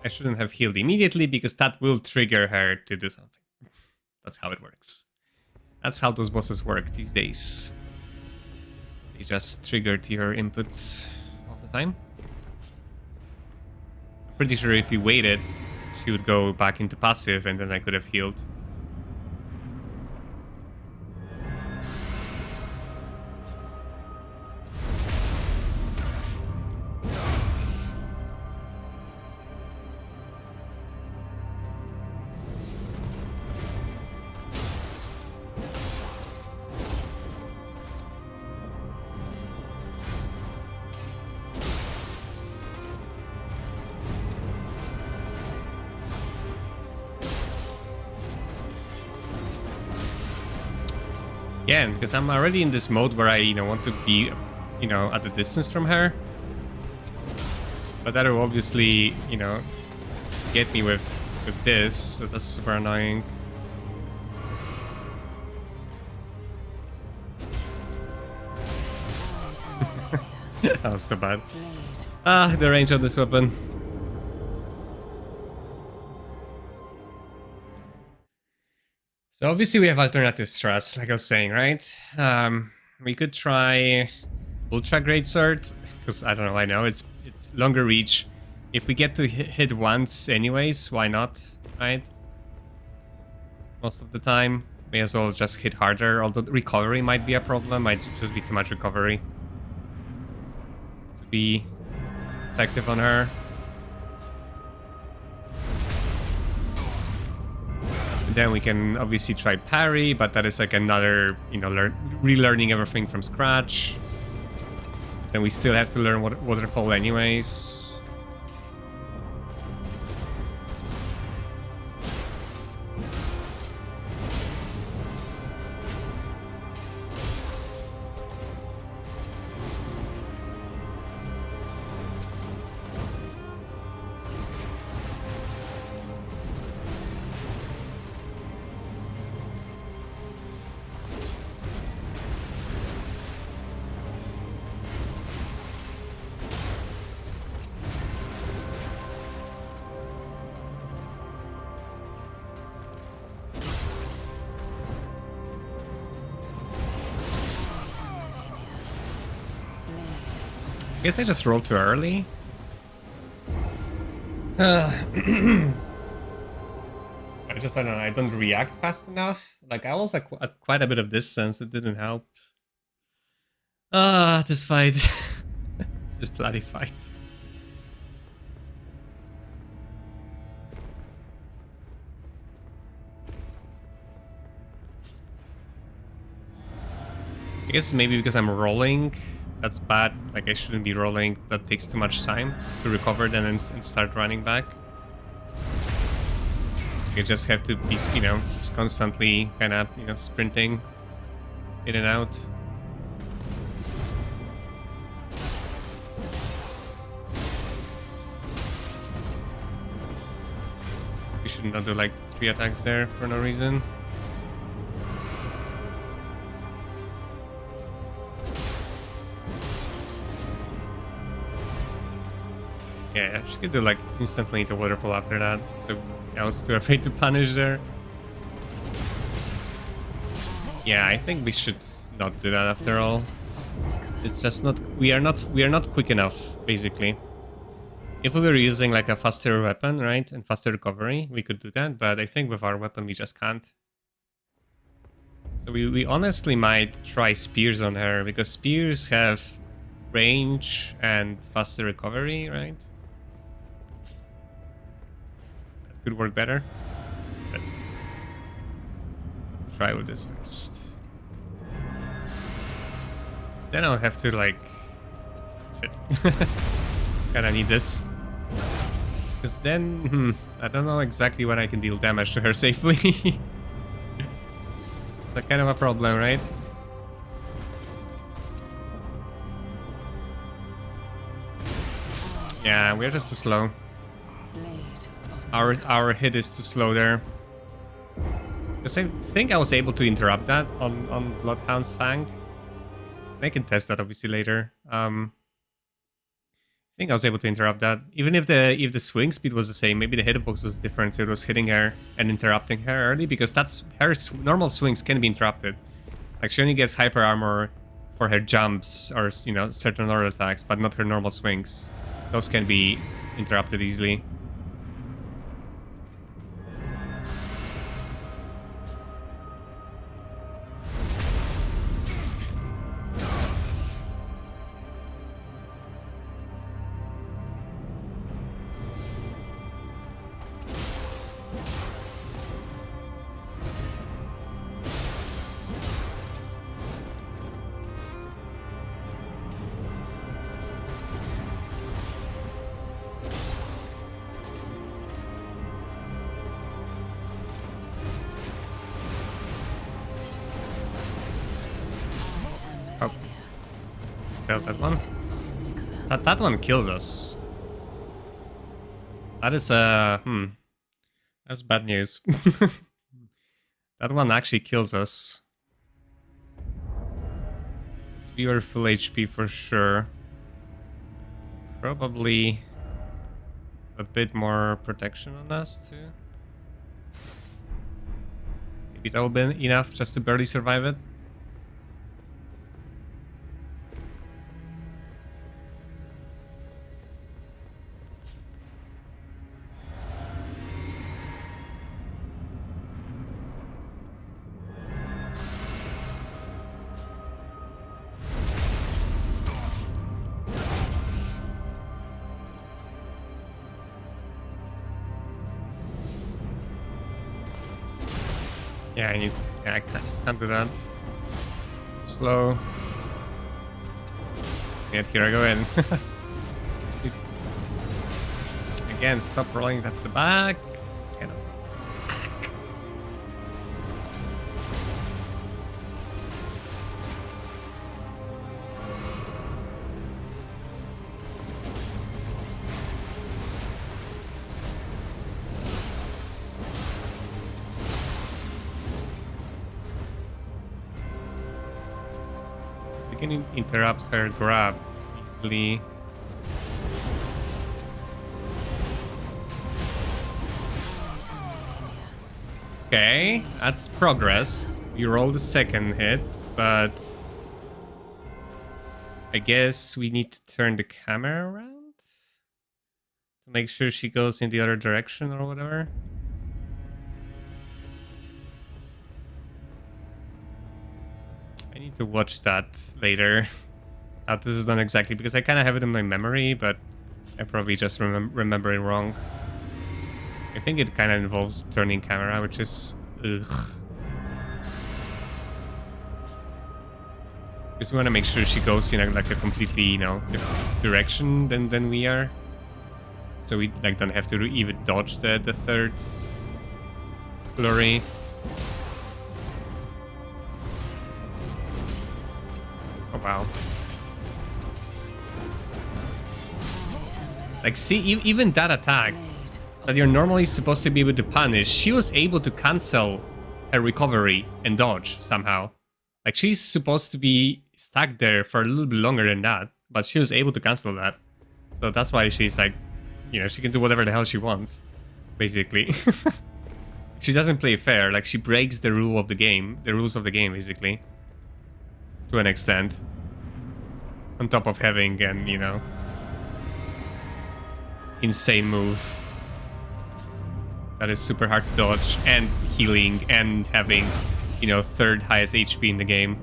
S1: I shouldn't have healed immediately because that will trigger her to do something. That's how it works. That's how those bosses work these days. They just trigger to your inputs all the time. I'm pretty sure if you waited, she would go back into passive and then I could have healed. Yeah, because I'm already in this mode where I, want to be, at a distance from her. But that will obviously, get me with this, so that's super annoying. That was so bad. Ah, the range of this weapon. So obviously we have alternative strats, like I was saying, right? We could try Ultra Greatsword, because I don't know, I know it's longer reach. If we get to hit once anyways, why not, right? Most of the time, may as well just hit harder, although recovery might be a problem, might just be too much recovery to be effective on her. then we can obviously try parry, but that is like another, you know, relearning everything from scratch. Then we still have to learn waterfall anyways. I guess I just rolled too early. I don't know, I don't react fast enough. Like, I was like, at quite a bit of distance, it didn't help. This fight. This bloody fight. I guess maybe because I'm rolling, that's bad. Like, I shouldn't be rolling. That takes too much time to recover then and start running back. You just have to be, you know, just constantly kind of, you know, sprinting in and out. We should not do like 3 attacks there for no reason. Yeah, she could do like instantly into waterfall after that, so I was too afraid to punish there. Yeah, I think we should not do that after all. It's just not we are not quick enough, basically. If we were using like a faster weapon, right, and faster recovery, we could do that, but I think with our weapon we just can't. So we honestly might try spears on her, because spears have range and faster recovery, right? Could work better, but try with this first. So then I'll have to like, shit, kinda need this, because then I don't know exactly when I can deal damage to her safely. It's a kind of a problem, right? Yeah, we're just too slow. Our hit is too slow there. Because I think I was able to interrupt that on Bloodhound's Fang. I can test that obviously later. I think I was able to interrupt that. Even if the swing speed was the same, maybe the hitbox was different, so it was hitting her and interrupting her early, because that's her normal swings can be interrupted. Like, she only gets hyper armor for her jumps or, you know, certain other attacks, but not her normal swings. Those can be interrupted easily. That one? That one kills us. That is that's bad news. That one actually kills us. We were full HP for sure. Probably a bit more protection on us too. Maybe that will be enough just to barely survive it. Yeah, I just can't do that. It's too slow. Yet here I go in. Again, stop rolling that to the back. Cannot. We can interrupt her grab easily. Okay, that's progress. We rolled the second hit, but I guess we need to turn the camera around to make sure she goes in the other direction or whatever. I need to watch that later. How this is done exactly, because I kind of have it in my memory, but I probably just remember it wrong. I think it kind of involves turning camera, which is ugh. Because we want to make sure she goes in like a completely, you know, different direction than we are, so we like don't have to even dodge the third flurry. Oh wow! Like, see, even that attack that you're normally supposed to be able to punish, she was able to cancel her recovery and dodge somehow. Like, she's supposed to be stuck there for a little bit longer than that, but she was able to cancel that. So that's why she's like, you know, she can do whatever the hell she wants, basically. She doesn't play fair. Like, she breaks the rules of the game, basically, to an extent. On top of having an, you know, insane move that is super hard to dodge, and healing, and having, you know, third highest HP in the game.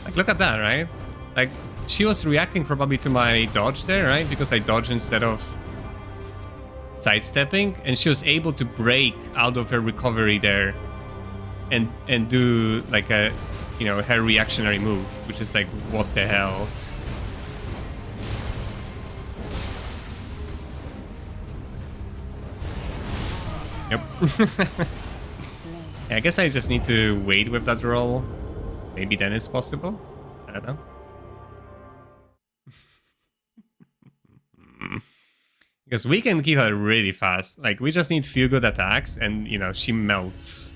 S1: Like, look at that, right? Like, she was reacting probably to my dodge there, right? Because I dodged instead of sidestepping, and she was able to break out of her recovery there and do like a, you know, her reactionary move, which is like, what the hell? Yep. Yeah, I guess I just need to wait with that roll. Maybe then it's possible. I don't know. Because we can kill her really fast. Like, we just need few good attacks and, you know, she melts.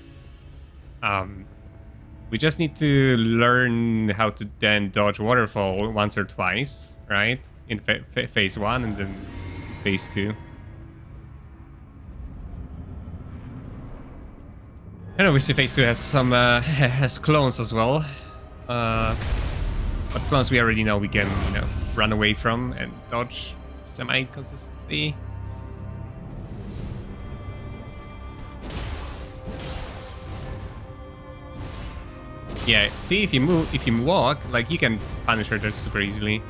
S1: We just need to learn how to then dodge waterfall once or twice, right? In phase 1 and then phase 2. And obviously phase 2 has some has clones as well. But clones we already know we can, you know, run away from and dodge semi-consistently. Yeah, see, if you walk, like, you can punish her just super easily.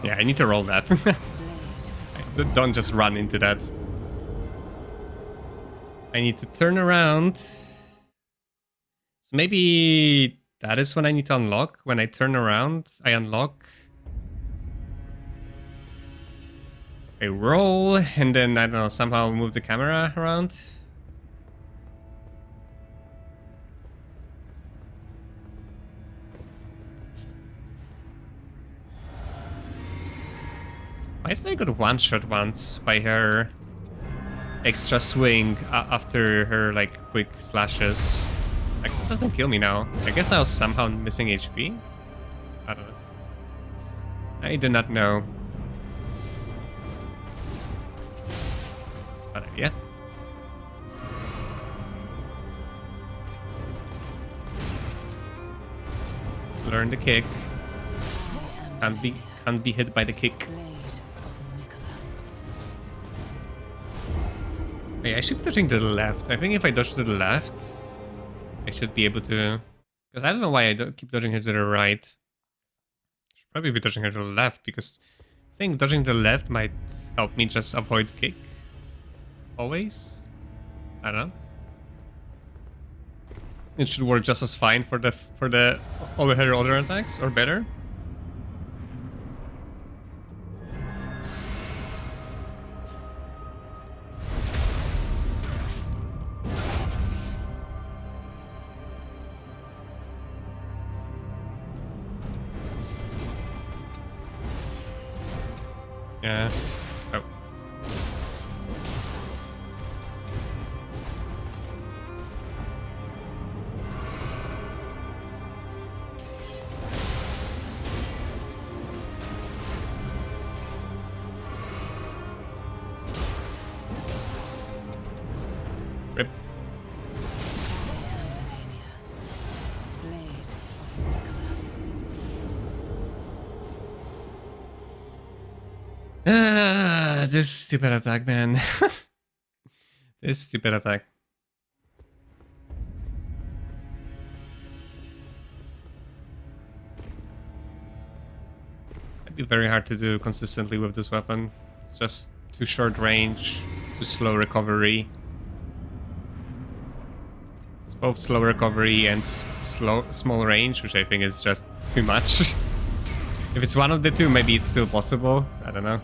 S1: Yeah, I need to roll that. Don't just run into that. I need to turn around. So maybe that is when I need to unlock. When I turn around, I unlock. I roll, and then, I don't know, somehow move the camera around. Why did I get one-shot once by her extra swing after her, like, quick slashes? Like, it doesn't kill me now. I guess I was somehow missing HP? I don't know. I do not know. bad idea. Learn the kick. Can't be hit by the kick. Hey, I should be dodging to the left. I think if I dodge to the left, I should be able to. Because I don't know why I don't keep dodging her to the right. Should probably be dodging her to the left because I think dodging to the left might help me just avoid kick. Always. I don't know. It should work just as fine for all her other attacks, or better. Yeah. Oh. Rip. This stupid attack, man. This stupid attack. It'd be very hard to do consistently with this weapon. It's just too short range, too slow recovery. It's both slow recovery and small range, which I think is just too much. If it's one of the two, maybe it's still possible. I don't know.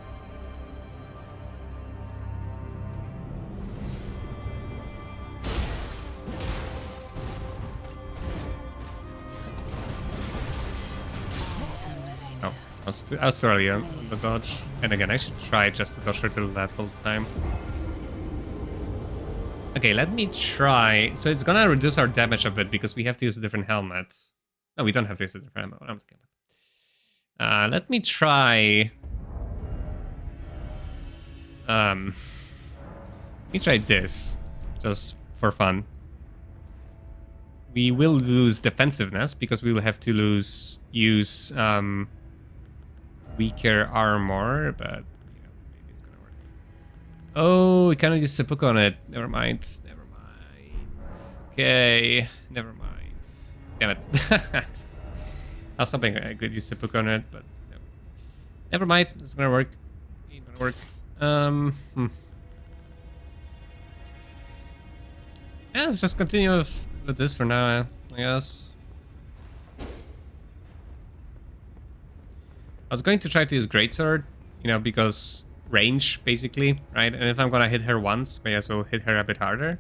S1: I was too early on the dodge. And again, I should try just to dodge her to the left all the time. Okay, let me try. So it's gonna reduce our damage a bit because we have to use a different helmet. No, we don't have to use a different helmet. What am I thinking about? Let me try... let me try this, just for fun. We will lose defensiveness because we will have to use weaker armor, but you know, maybe it's gonna work. Oh, we cannot use seppuku on it. Never mind. Never mind. Okay, never mind. Damn it. I was hoping I could use seppuku on it, but no. Never mind. It's gonna work. It's gonna work. Yeah, let's just continue with this for now, I guess. I was going to try to use Greatsword, you know, because range, basically, right? And if I'm gonna hit her once, may as well hit her a bit harder.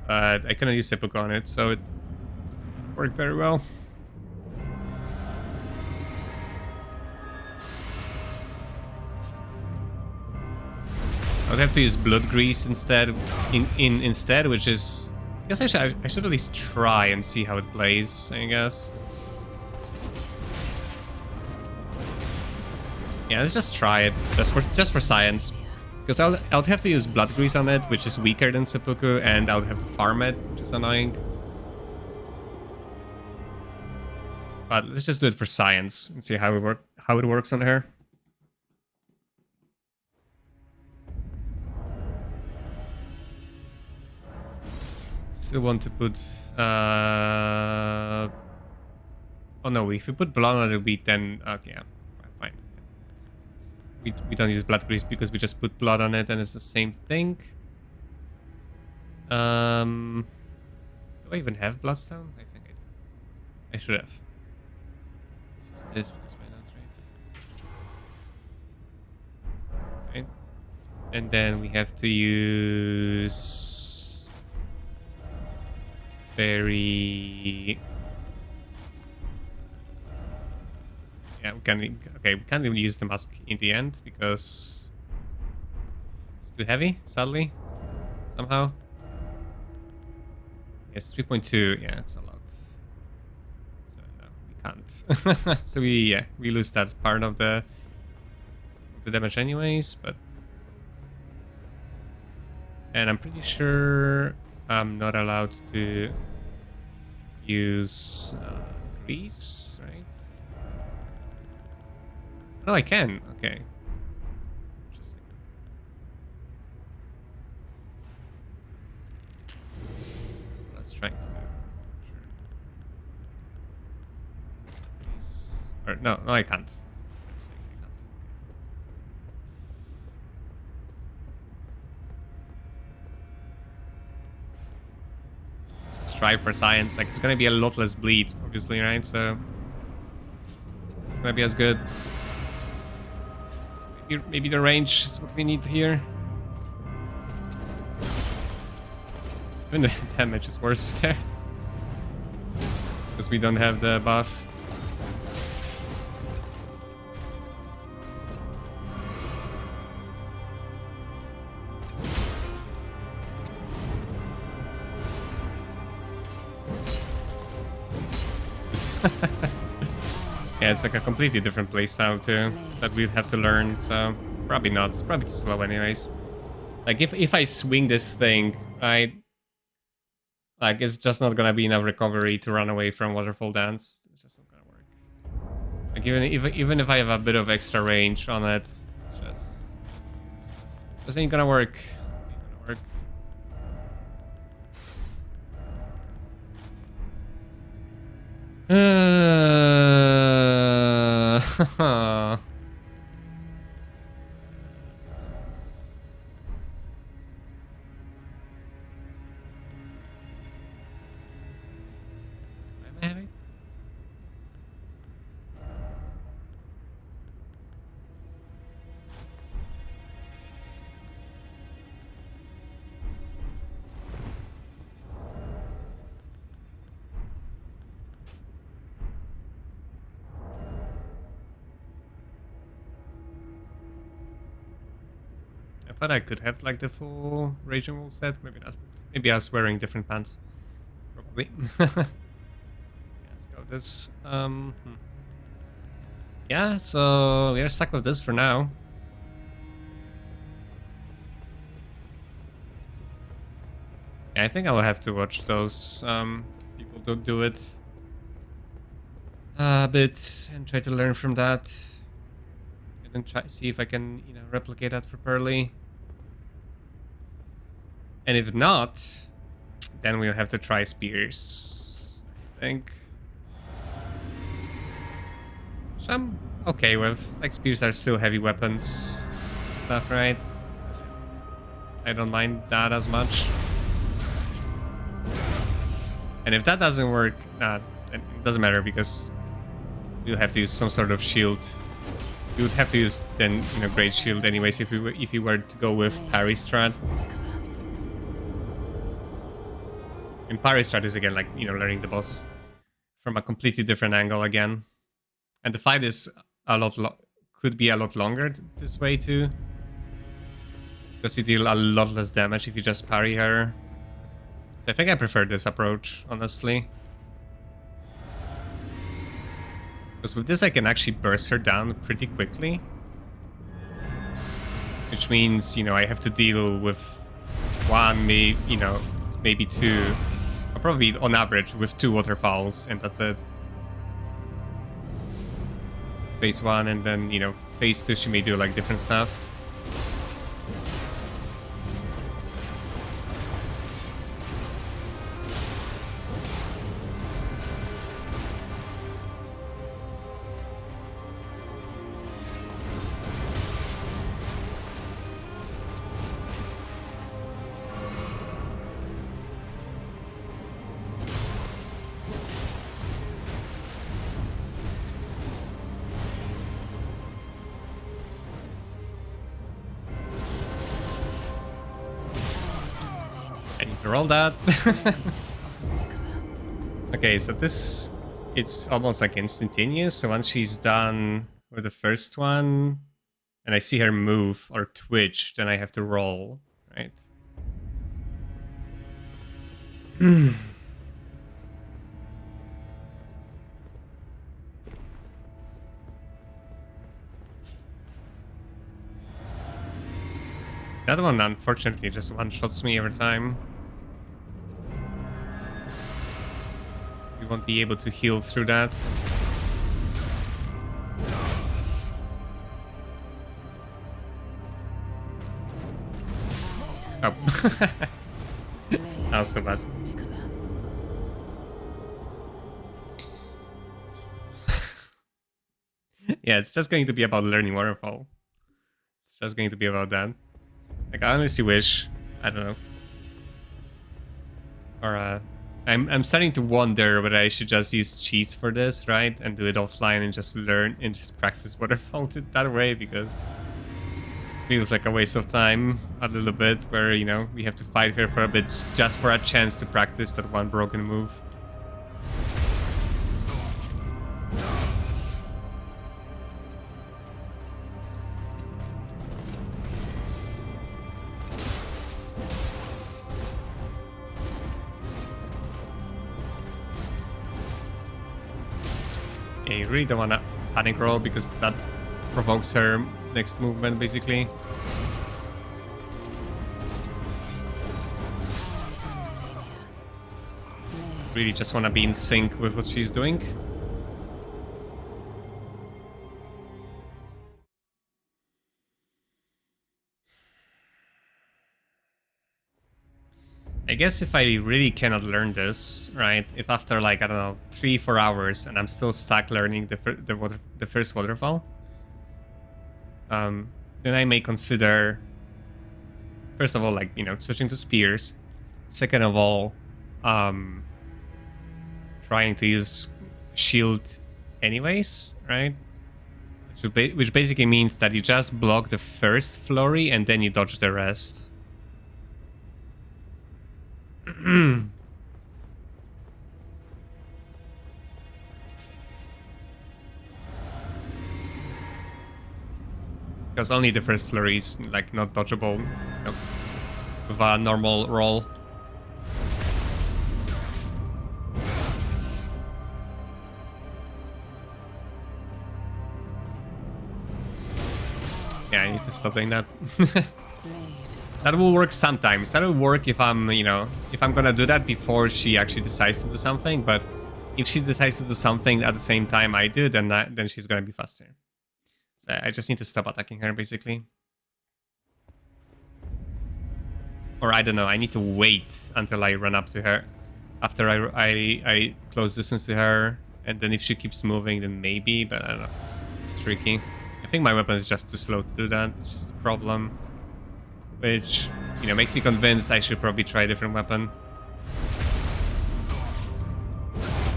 S1: But I couldn't use seppuku on it, so it worked very well. I would have to use blood grease instead, instead, which is... I guess I should at least try and see how it plays, I guess. Yeah, let's just try it, just for science. Because I would have to use blood grease on it, which is weaker than seppuku, and I would have to farm it, which is annoying. But let's just do it for science and see how it works on her. Still want to put oh no, if we put blood on it, it'll be 10. Okay, yeah, fine. We don't use blood grease because we just put blood on it and it's the same thing. Do I even have bloodstone? I think I do. I should have. Let's use this because my notes right. And then we have to use very... Yeah, we can't even use the mask in the end because it's too heavy, sadly, somehow. Yes, 3.2, yeah, it's a lot. So no, we can't. So we lose that part of the damage anyways, but And I'm pretty sure I'm not allowed to use grease, right? No, I can. Okay. Interesting. That's what I was trying to do. Sure. Grease. Or, no, I can't. I'm saying I can't. Let's try for science. Like, it's gonna be a lot less bleed, obviously, right? So it's not gonna be as good. Maybe the range is what we need here. Even the damage is worse there. Because we don't have the buff. Yeah, it's like a completely different playstyle too that we'd have to learn, so probably not. It's probably too slow anyways. Like if I swing this thing, right, like it's just not gonna be enough recovery to run away from Waterfall Dance. It's just not gonna work. Like even if I have a bit of extra range on it, it's just ain't gonna work. Ain't gonna work. Am I heavy? I thought I could have like the full Regen wool set, maybe not. Maybe I was wearing different pants. Probably. Yeah, let's go with this. Yeah, so we are stuck with this for now. Yeah, I think I will have to watch those people don't do it a bit and try to learn from that. And then try see if I can, replicate that properly. And if not, then we'll have to try spears, I think. Which I'm okay with. Like, spears are still heavy weapons stuff, right? I don't mind that as much. And if that doesn't work, it doesn't matter because we'll have to use some sort of shield. We would have to use then, Great Shield anyways if we were to go with parry strat. And parry strat is again like, learning the boss from a completely different angle again. And the fight is could be a lot longer this way too. Because you deal a lot less damage if you just parry her. So I think I prefer this approach, honestly. Because with this I can actually burst her down pretty quickly. Which means, I have to deal with one, maybe two. Or probably on average with 2 waterfalls, and that's it. Phase 1 and then, phase 2 she may do like different stuff. Roll that. Okay, so it's almost like instantaneous. So once she's done with the first one, and I see her move or twitch, then I have to roll, right? That one, unfortunately, just one-shots me every time. So we won't be able to heal through that. Oh. That was so bad. Yeah, it's just going to be about learning Waterfall. It's just going to be about that. Like, I honestly wish, I don't know. Or, I'm starting to wonder whether I should just use cheats for this, right? And do it offline and just learn and just practice Waterfall that way, because it feels like a waste of time a little bit, where, you know, we have to fight her for a bit just for a chance to practice that one broken move. Yeah, you really don't want to panic roll because that provokes her next movement, basically. Really just want to be in sync with what she's doing. I guess if I really cannot learn this, right? If after like, I don't know, 3-4 hours and I'm still stuck learning the first waterfall, then I may consider, first of all, like, you know, switching to spears. Second of all, trying to use shield anyways, right? Which basically means that you just block the first flurry and then you dodge the rest. Because only the first flurry is like not dodgeable, you know, with a normal roll. Yeah, I need to stop doing that. That will work sometimes. That will work if I'm, you know, if I'm gonna do that before she actually decides to do something. But if she decides to do something at the same time I do, then she's gonna be faster. So I just need to stop attacking her, basically. Or I don't know. I need to wait until I run up to her, after I close distance to her, and then if she keeps moving, then maybe. But I don't know. It's tricky. I think my weapon is just too slow to do that. It's just a problem. Which, you know, makes me convinced I should probably try a different weapon.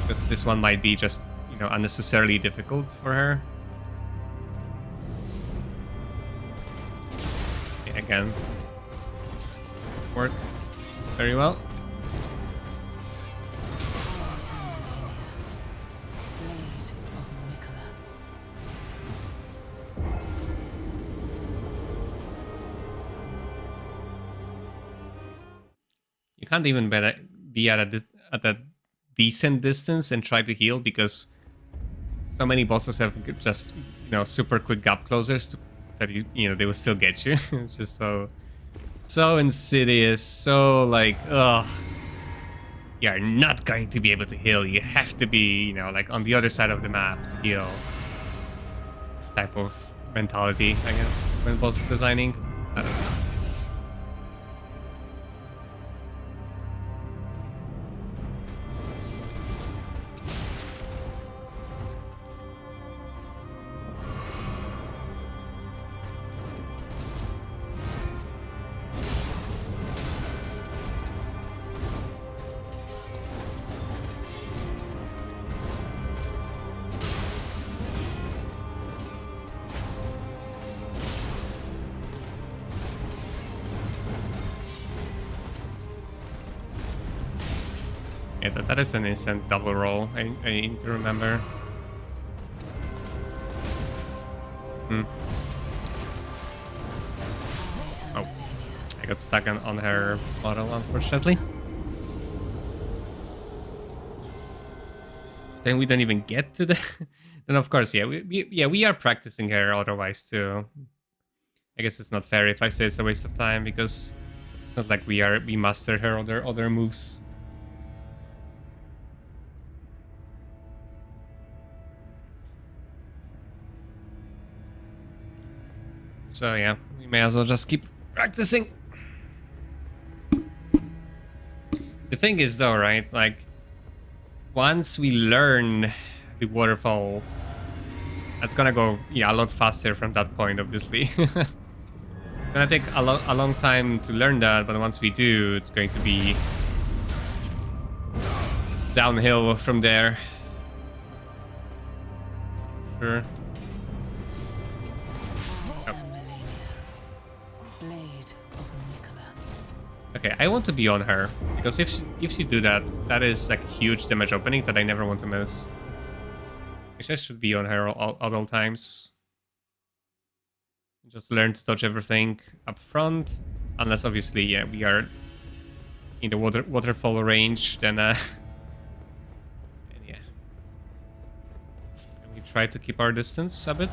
S1: Because this one might be just, you know, unnecessarily difficult for her. Okay, again. Work very well. You can't even be at a decent distance and try to heal, because so many bosses have just, you know, super quick gap closers that you know, they will still get you. It's just so insidious, so like, ugh. You're not going to be able to heal. You have to be, you know, like on the other side of the map to heal. Type of mentality, I guess, when boss designing. I don't know. Yeah, that is an instant double roll. I need to remember. Oh, I got stuck on her model, unfortunately. Then we don't even get to the. Then of course, yeah, we are practicing her otherwise too. I guess it's not fair if I say it's a waste of time, because it's not like we mastered her other moves. So yeah, we may as well just keep practicing. The thing is though, right, like, once we learn the waterfall, that's gonna go, yeah, a lot faster from that point, obviously. It's gonna take a long time to learn that, but once we do, it's going to be downhill from there. Sure. Okay, I want to be on her, because if she do that, that is like huge damage opening that I never want to miss. I just should be on her at all times. Just learn to dodge everything up front, unless obviously, yeah, we are in the waterfall range, then yeah. And we try to keep our distance a bit.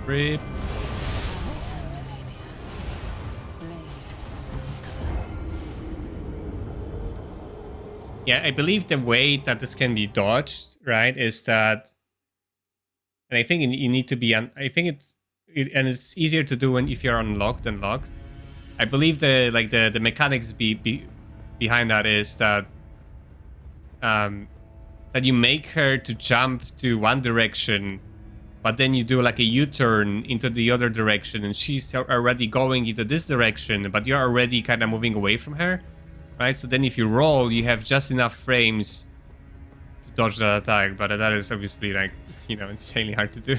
S1: Rip. Yeah, I believe the way that this can be dodged, right, is that, and I think you need to be on. I think and it's easier to do when if you're unlocked than locked. I believe the mechanics behind that is that that you make her to jump to one direction, but then you do like a U-turn into the other direction, and she's already going into this direction, but you're already kind of moving away from her, right? So then if you roll, you have just enough frames to dodge that attack, but that is obviously, like, you know, insanely hard to do.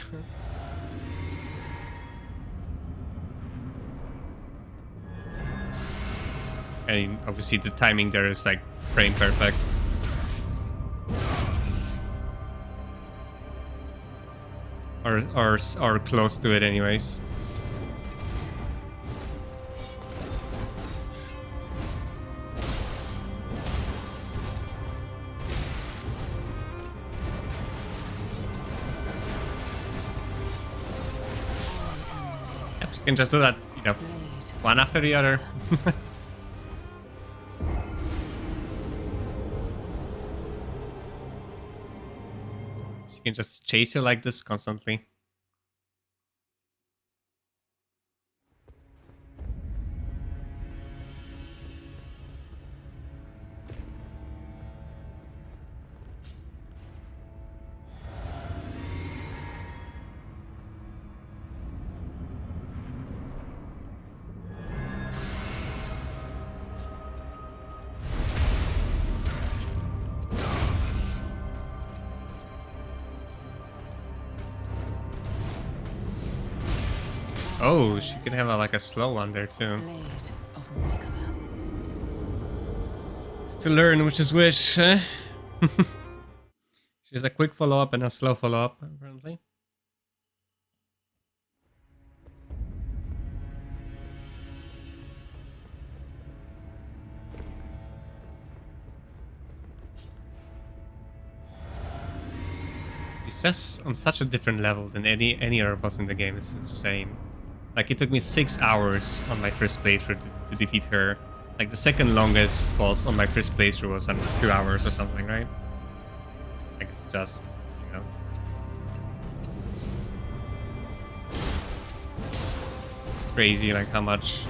S1: And obviously the timing there is like frame perfect. Or close to it anyways. Yep, you can just do that, you know, one after the other. She can just chase you like this constantly. Oh, she can have like a slow one there too. To learn which is which. Eh? She's a quick follow-up and a slow follow-up, apparently. She's just on such a different level than any other boss in the game. It's insane. Like, it took me 6 hours on my first playthrough to defeat her. Like, the second longest boss on my first playthrough was, I don't know, 2 hours or something, right? Like, it's just, you know. Crazy, like, how much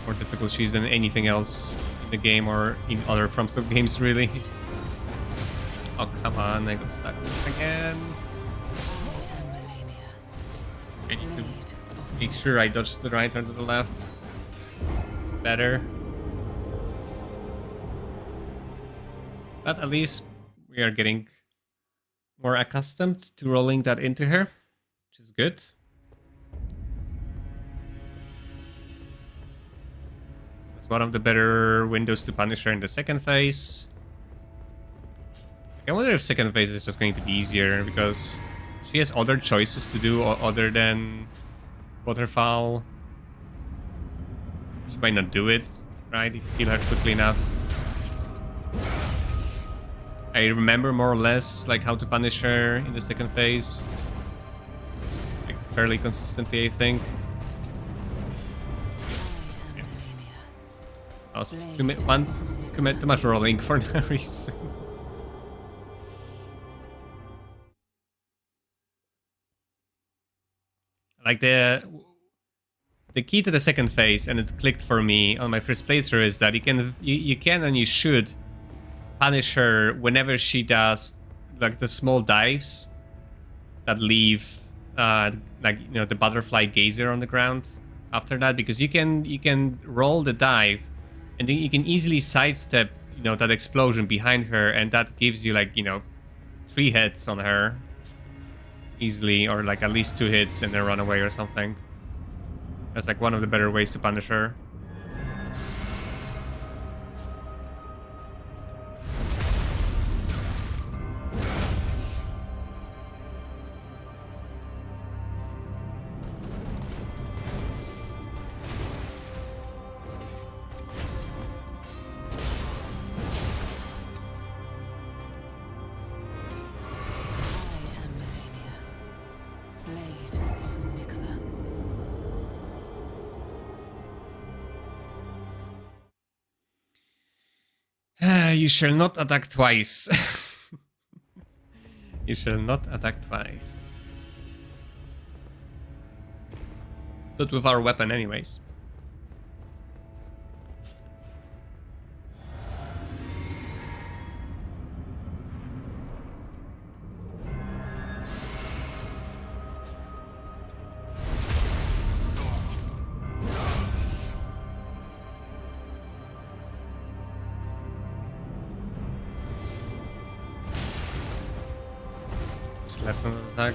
S1: more difficult she is than anything else in the game or in other FromSoft games, really. Oh, come on, I got stuck again. I need to make sure I dodge to the right or to the left better. But at least we are getting more accustomed to rolling that into her. which is good. It's one of the better windows to punish her in the second phase. I wonder if second phase is just going to be easier because she has other choices to do other than Waterfowl. She might not do it, right, if you kill her quickly enough. I remember more or less like how to punish her in the second phase. Like fairly consistently, I think. Yeah. I was too much rolling for no reason. Like the key to the second phase, and it clicked for me on my first playthrough, is that you can and you should punish her whenever she does like the small dives that leave like, you know, the butterfly gazer on the ground after that, because you can roll the dive and then you can easily sidestep, you know, that explosion behind her, and that gives you, like, you know, 3 hits on her easily, or like at least 2 hits and then run away or something. That's like one of the better ways to punish her. You shall not attack twice. You shall not attack twice. But with our weapon anyways. Slept on attack.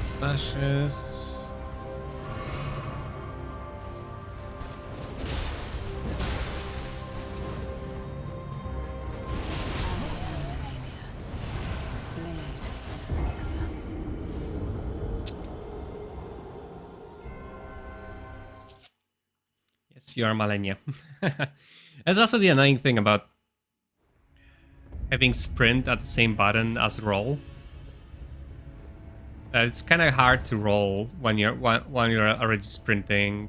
S1: Slashes. Yes, you are Malenia. That's also the annoying thing about having sprint at the same button as roll. It's kind of hard to roll when you're already sprinting,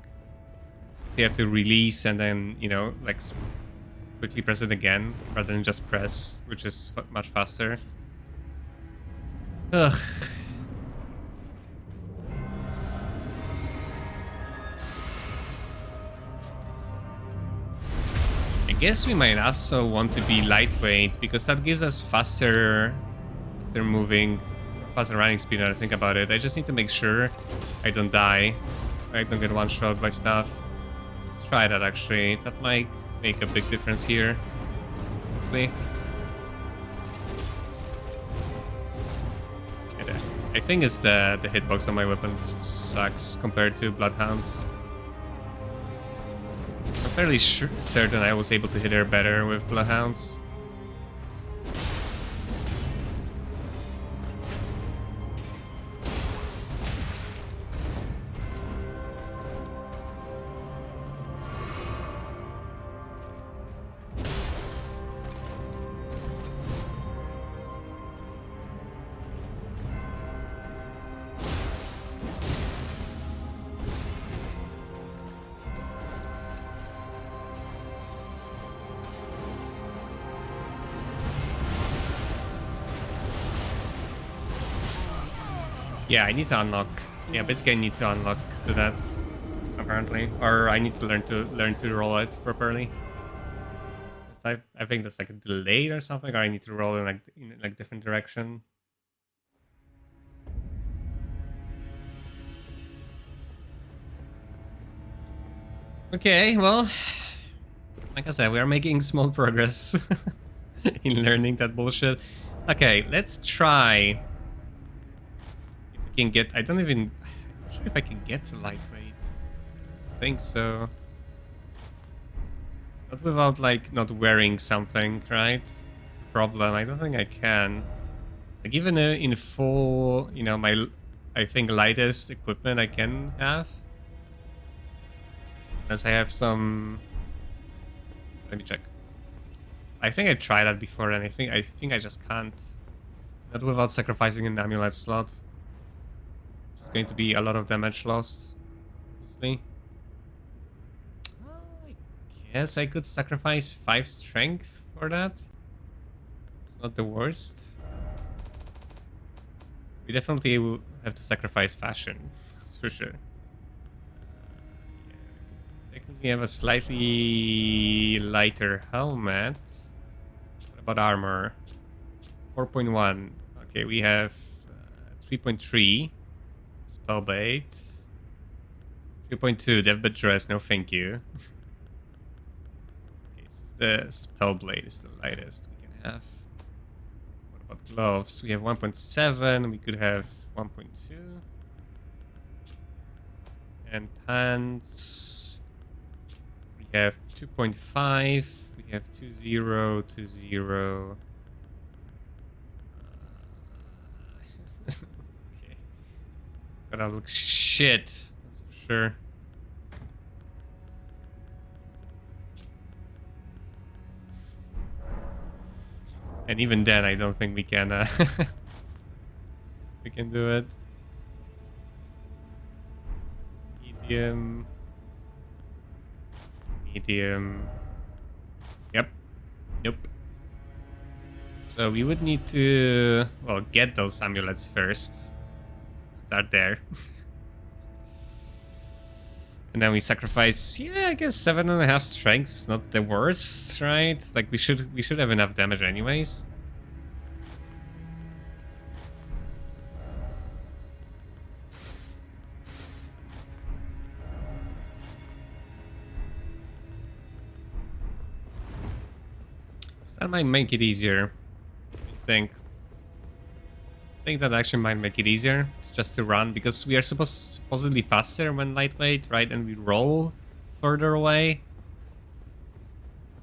S1: so you have to release and then, you know, like quickly press it again rather than just press, which is much faster. Ugh. I guess we might also want to be lightweight because that gives us faster moving. Faster running speed now that I think about it. I just need to make sure I don't die. I don't get one-shot by stuff. Let's try that actually. That might make a big difference here. Honestly. Yeah, I think it's the hitbox on my weapon sucks compared to Bloodhound's. I'm fairly certain I was able to hit her better with Bloodhounds. Yeah, I need to unlock Yeah, basically I need to unlock to that, apparently. Or I need to learn to roll it properly. I think that's like a delay or something, or I need to roll in like different direction. Okay, well, like I said, we are making small progress in learning that bullshit. Okay, let's try if we can get. I'm not sure if I can get to lightweight. I think so. Not without like not wearing something, right? That's the problem. I don't think I can. Like even in full, you know, I think lightest equipment I can have. Unless I have some. Let me check. I think I tried that before, and I think I just can't. Not without sacrificing an amulet slot. It's going to be a lot of damage lost, obviously. I guess I could sacrifice 5 strength for that. It's not the worst. We definitely will have to sacrifice fashion, that's for sure. Yeah, technically have a slightly lighter helmet. What about armor? 4.1. Okay, we have 3.3. Spellbait. 3.2. Deathbed Dress. No, thank you. Okay, so the Spellblade is the lightest we can have. What about gloves? We have 1.7. We could have 1.2. And pants. We have 2.5. We have 2.0, 2.0. Okay. Gotta look shit, that's for sure. And even then, I don't think we can we can do it. Medium. Medium. Yep. Nope. So we would need to, well, get those amulets first. Start there. And then we sacrifice, yeah, I guess 7.5 strength is not the worst, right? Like we should have enough damage anyways. So that might make it easier, I think. I think that actually might make it easier just to run, because we are supposedly faster when lightweight, right? And we roll further away.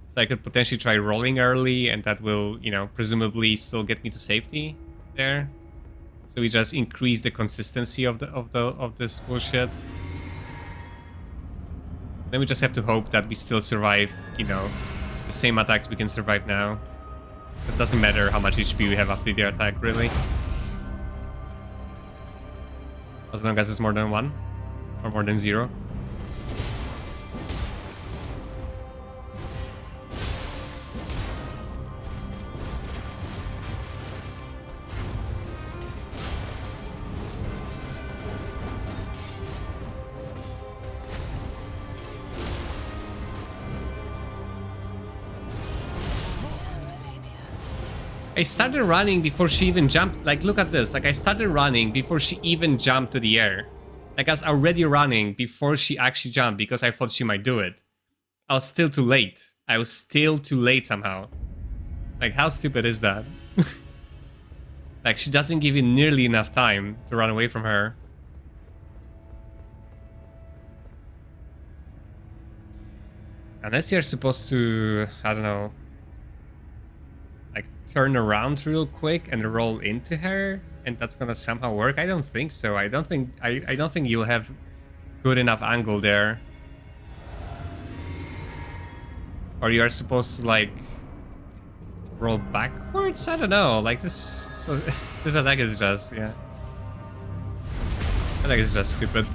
S1: So I could potentially try rolling early, and that will, you know, presumably still get me to safety there. So we just increase the consistency of this bullshit. Then we just have to hope that we still survive, you know, the same attacks we can survive now. It doesn't matter how much HP we have after the attack, really. As long as it's more than 1 or more than 0. I started running before she even jumped. Like, look at this. Like, I started running before she even jumped to the air. Like, I was already running before she actually jumped because I thought she might do it. I was still too late. I was still too late somehow. Like, how stupid is that? Like, she doesn't give you nearly enough time to run away from her. Unless you're supposed to, I don't know, like turn around real quick and roll into her, and that's gonna somehow work. I don't think so. I don't think you'll have good enough angle there. Or you are supposed to like roll backwards? I don't know. Like this, so this attack is just, yeah. Attack is just stupid.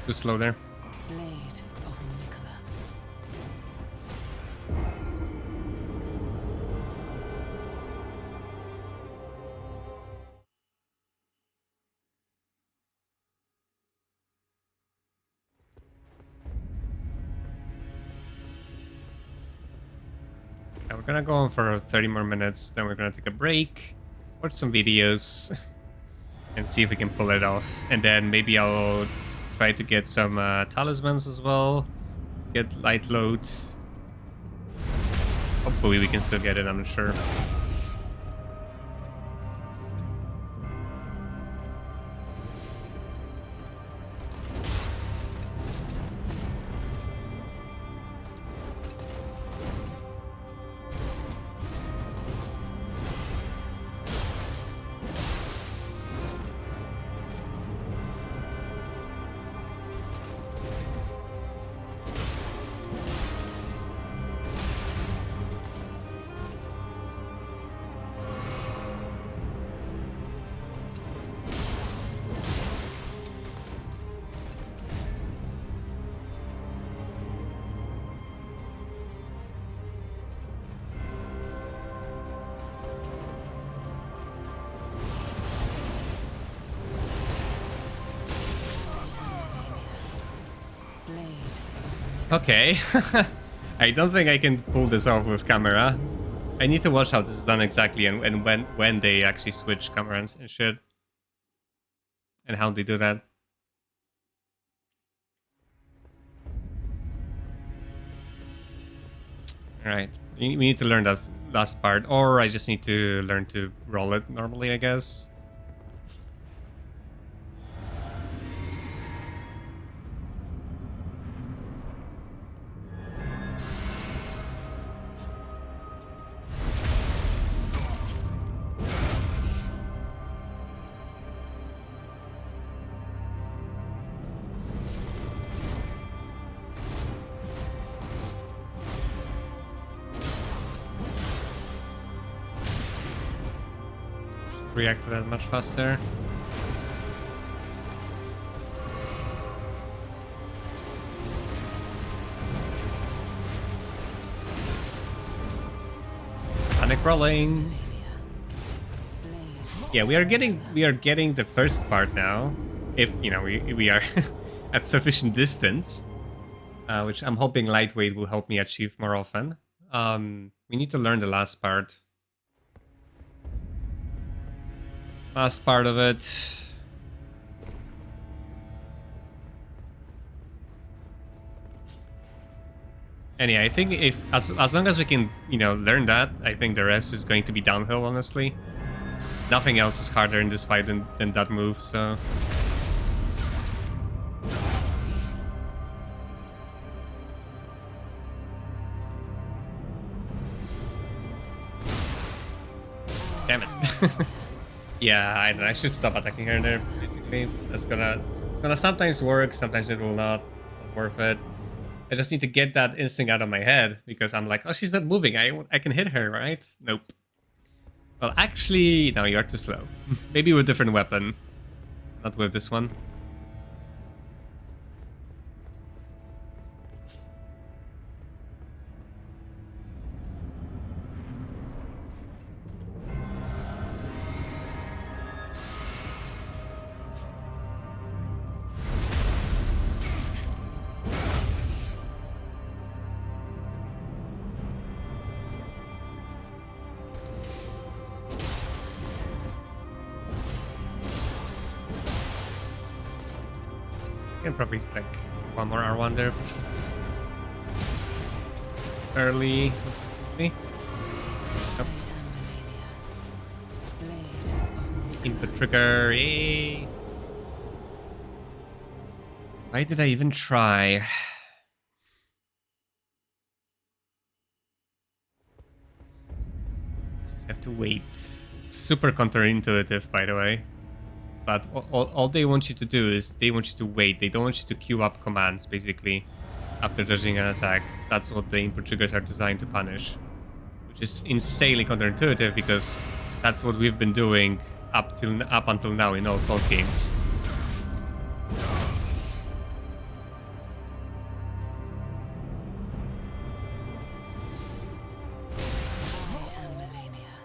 S1: Too slow there.
S2: Blade of Miquella.
S1: we're gonna go on for 30 more minutes, then we're gonna take a break, watch some videos, and see if we can pull it off. And then maybe I'll try to get some talismans as well, to get light load. Hopefully we can still get it, I'm not sure. Okay, I don't think I can pull this off with camera. I need to watch how this is done exactly and when they actually switch cameras and shit. And how they do that. Alright, we need to learn that last part, or I just need to learn to roll it normally, I guess. React to that much faster. Panic rolling. Yeah, we are getting the first part now. If you know we are at sufficient distance, which I'm hoping lightweight will help me achieve more often. We need to learn the last part. Last part of it. And yeah, I think if as long as we can, you know, learn that, I think the rest is going to be downhill, honestly. Nothing else is harder in this fight than that move, so... Damn it. Yeah, I should stop attacking her there, basically. It's gonna sometimes work, sometimes it will not. It's not worth it. I just need to get that instinct out of my head, because I'm like, oh, she's not moving, I can hit her, right? Nope. Well, actually, no, you're too slow. Maybe with a different weapon. Not with this one. Can probably like one more R1 there. Early, consistently. Yep. Input trigger. Yay. Why did I even try? Just have to wait. It's super counterintuitive, by the way. But all they want you to do is they want you to wait. They don't want you to queue up commands, basically, after dodging an attack. That's what the input triggers are designed to punish. Which is insanely counterintuitive, because that's what we've been doing up until now in all Souls games.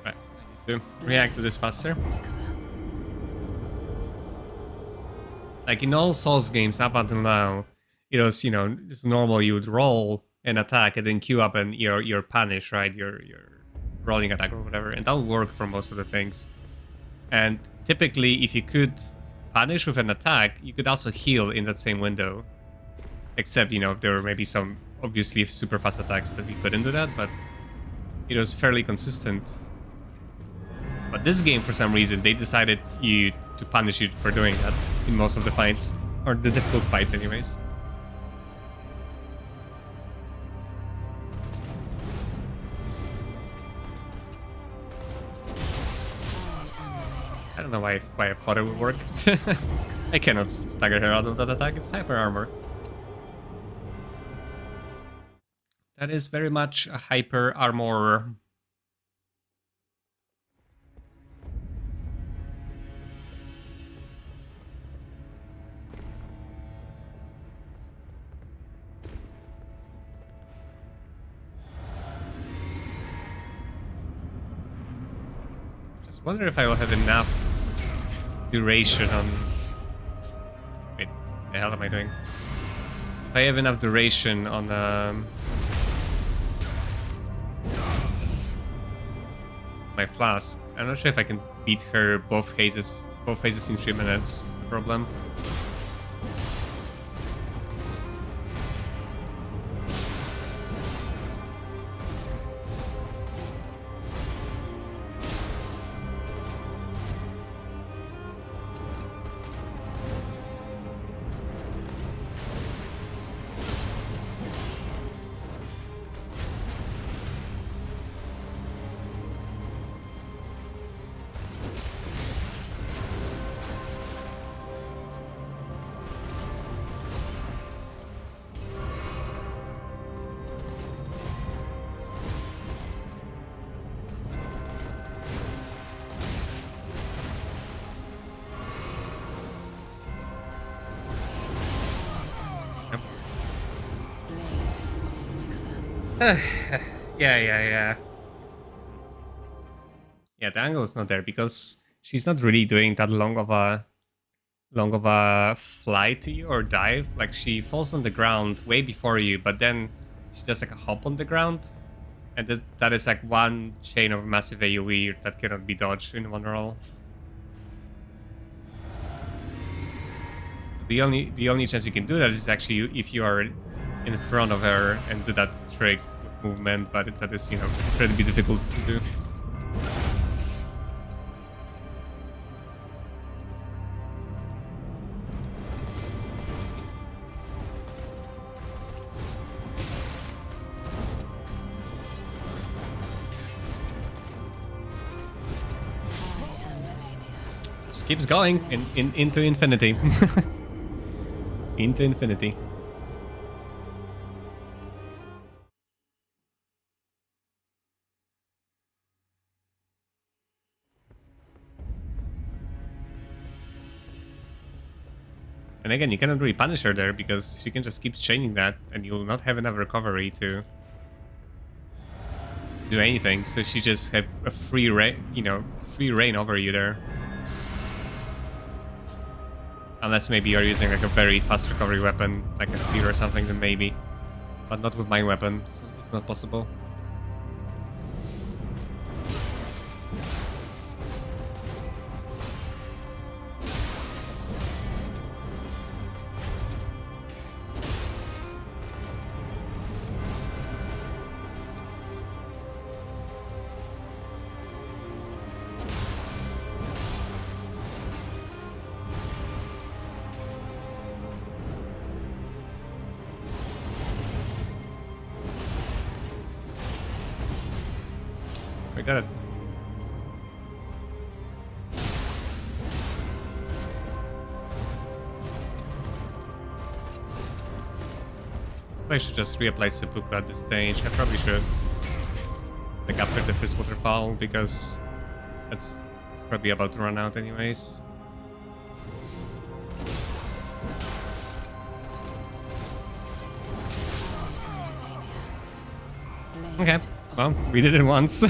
S1: Right, I need to react to this faster. Like in all Souls games up until now, it was, you know, it's normal, you would roll an attack and then queue up and your punish, right? Your rolling attack or whatever, and that'll work for most of the things. And typically, if you could punish with an attack, you could also heal in that same window. Except, you know, there were maybe some obviously super fast attacks that you couldn't do that, but it was fairly consistent. But this game, for some reason, they decided to punish you for doing that in most of the fights, or the difficult fights anyways. I don't know why I thought it would work. I cannot stagger her out of that attack, it's hyper armor. That is very much a hyper armor. Just wonder if I will have enough duration on... Wait, the hell am I doing? If I have enough duration on my flask. I'm not sure if I can beat her both phases in 3 minutes. That's the problem. Yeah. Yeah, the angle is not there because she's not really doing that long of a fly to you or dive. Like, she falls on the ground way before you, but then she does like a hop on the ground, and that is like one chain of massive AoE that cannot be dodged in one roll. So the only chance you can do that is actually if you are in front of her and do that trick movement, but that is, you know, incredibly difficult to do. Just keeps going into infinity. Into infinity. And again, you cannot really punish her there because she can just keep chaining that, and you will not have enough recovery to do anything. So she just have a free reign over you there. Unless maybe you're using like a very fast recovery weapon, like a spear or something, then maybe. But not with my weapon, so it's not possible. We got it. I should just reapply seppuku at this stage. I probably should. Like after the first waterfall, because it's probably about to run out anyways. Okay, well, we did it once.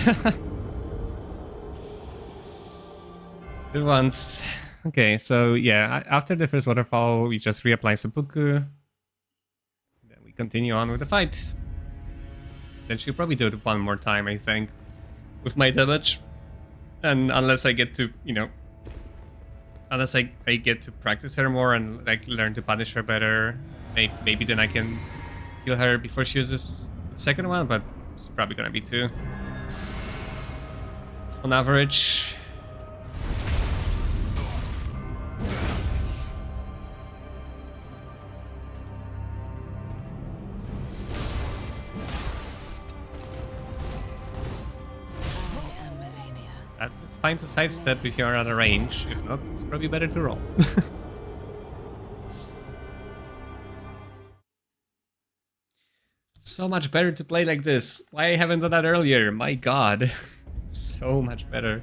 S1: Did it once. Okay, so yeah, after the first waterfall, we just reapply seppuku. Then we continue on with the fight. Then she'll probably do it one more time, I think, with my damage. And unless I get to, you know, unless I get to practice her more and like learn to punish her better, maybe then I can kill her before she uses the second one, but it's probably gonna be 2 on average. It's fine to sidestep if you're out of range. If not, it's probably better to roll. So much better to play like this. Why I haven't done that earlier? My god. So much better.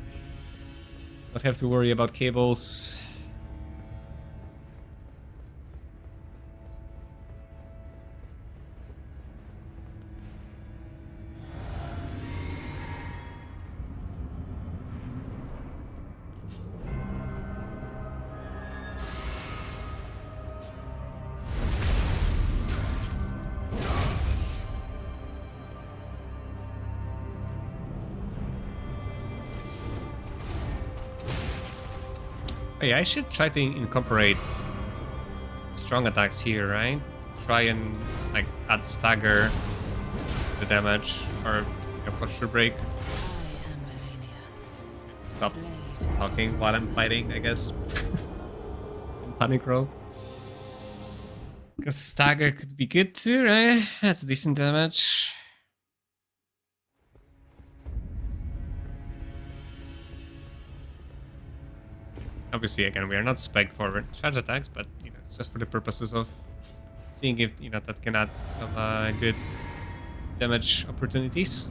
S1: Not have to worry about cables. Oh yeah, I should try to incorporate strong attacks here, right? Try and like add stagger the damage or posture break. Stop talking while I'm fighting, I guess. In panic roll. Because stagger could be good too, right? That's decent damage. Obviously, again, we are not spec'd for charge attacks, but you know, it's just for the purposes of seeing if you know that can add some good damage opportunities.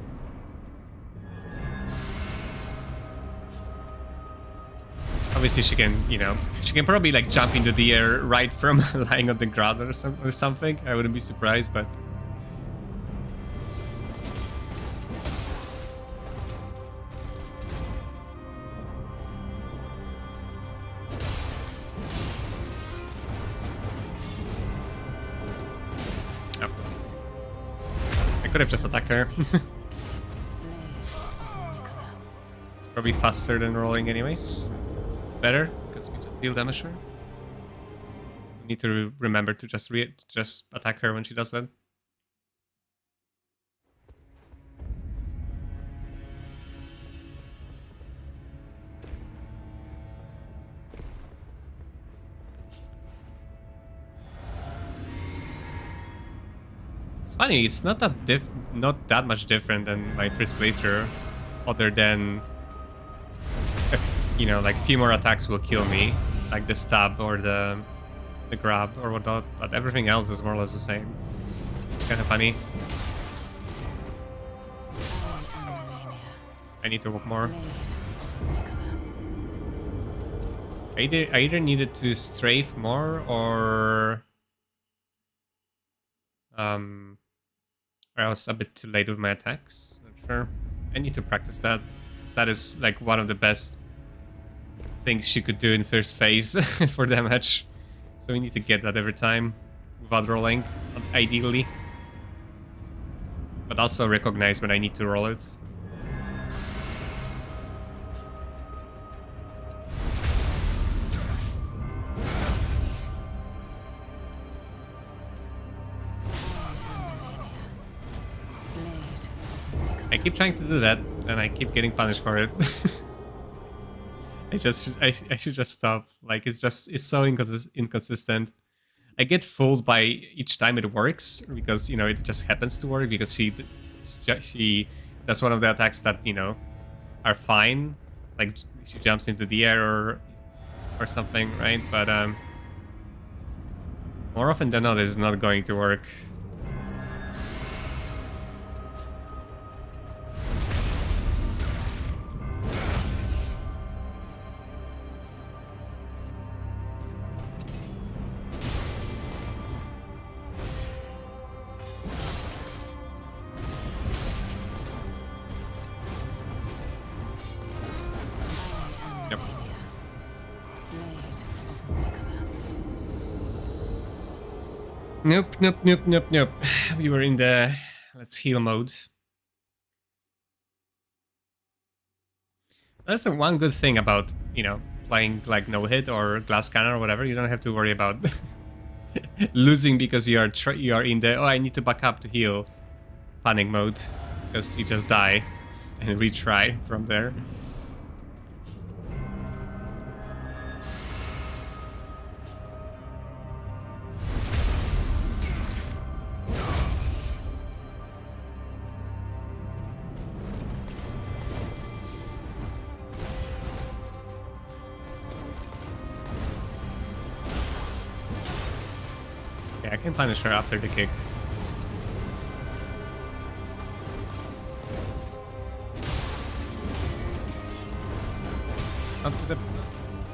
S1: Obviously, she can, you know, she can probably like jump into the air right from lying on the ground or something. I wouldn't be surprised, but. Could have just attacked her. It's probably faster than rolling anyways. Better, because we just deal damage her. We need to remember to just attack her when she does that. Funny, it's not that much different than my first playthrough, other than you know, like few more attacks will kill me, like the stab or the grab or whatnot, but everything else is more or less the same. It's kind of funny. I need to walk more. I either needed to strafe more or I was a bit too late with my attacks. Not sure. I need to practice that. That is like one of the best things she could do in first phase for damage. So we need to get that every time without rolling, ideally. But also recognize when I need to roll it. I keep trying to do that, and I keep getting punished for it. I should just stop. Like it's so inconsistent. I get fooled by each time it works because you know it just happens to work because she that's one of the attacks that you know are fine. Like she jumps into the air or something, right? But more often than not, it's not going to work. Nope. We were in the let's heal mode. That's the one good thing about, you know, playing like no hit or glass cannon or whatever. You don't have to worry about losing because you are in the I need to back up to heal panic mode, because you just die and retry from there. Yeah, I can punish her after the kick. Up to the...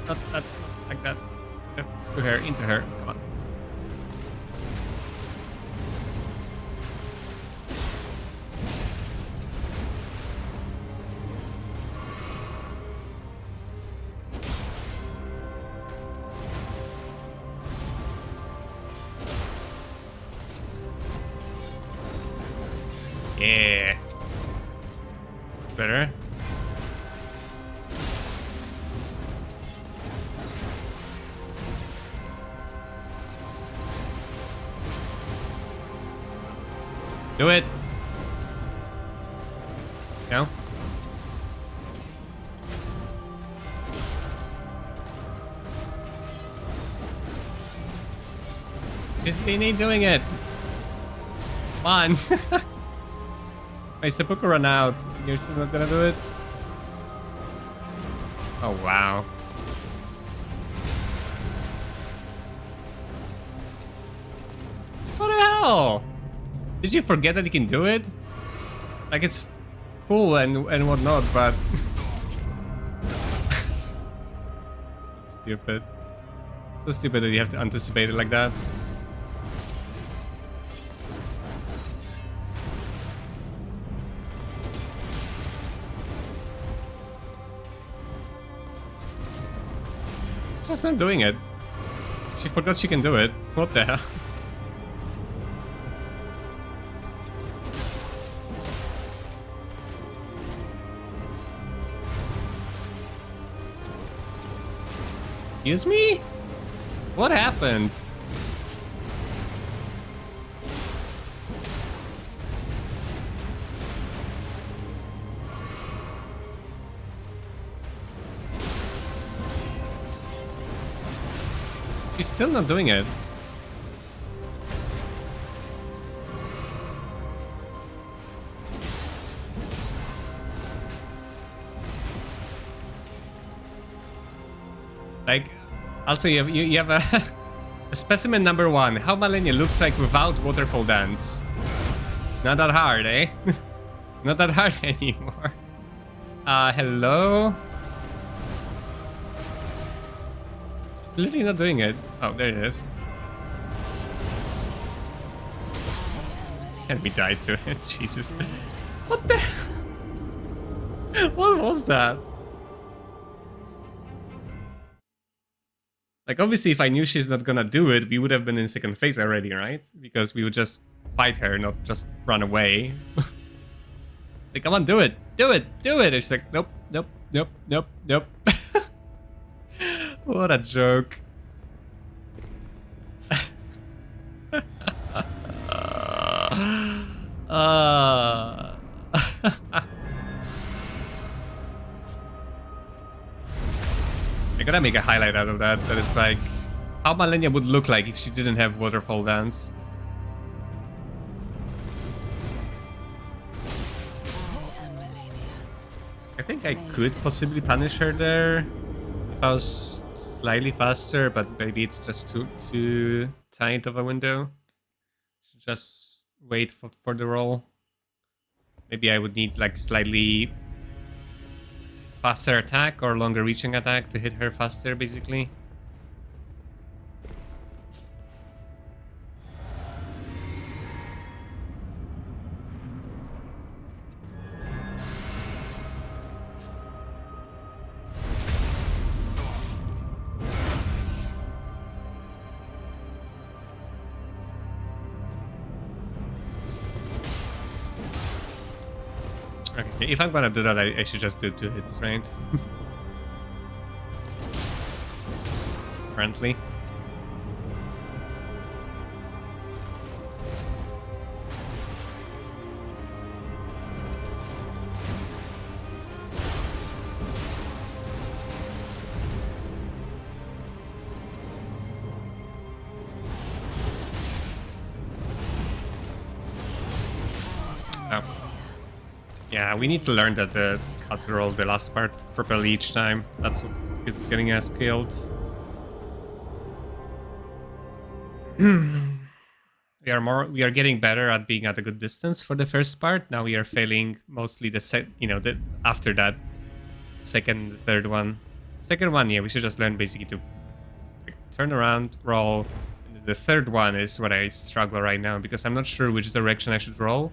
S1: Not that... Like that. To her, into her. Come on. Yeah. It's better. Do it. No. They ain't doing it. Come on. My seppuku run out. You're still not gonna do it? Oh wow. What the hell? Did you forget that you can do it? Like, it's cool and whatnot, but so stupid. So stupid that you have to anticipate it like that. She's just not doing it. She forgot she can do it. What the hell? Excuse me? What happened? She's still not doing it. Like, also you have a specimen number 1. How Malenia looks like without waterfall dance. Not that hard, eh? Not that hard anymore. Hello? She's literally not doing it. Oh, there it is. And we died to it. Jesus. What the? What was that? Like, obviously, if I knew she's not gonna do it, we would have been in second phase already, right? Because we would just fight her, not just run away. It's like, come on, do it! Do it! Do it! And she's like, nope, nope, nope, nope, nope. What a joke. I gotta make a highlight out of that. That is like how Malenia would look like if she didn't have waterfall dance. I think I could possibly punish her there if I was slightly faster, but maybe it's just too tight of a window. Should just wait for the roll. Maybe I would need like slightly faster attack or longer reaching attack to hit her faster, basically. If I'm gonna do that, I should just do 2 hits, right? Currently. Yeah, we need to learn that how to roll the last part properly each time. That's what is getting us killed. We are getting better at being at a good distance for the first part. Now we are failing mostly after that second, third one. Second one, yeah, we should just learn basically to like, turn around, roll. And the third one is what I struggle right now because I'm not sure which direction I should roll.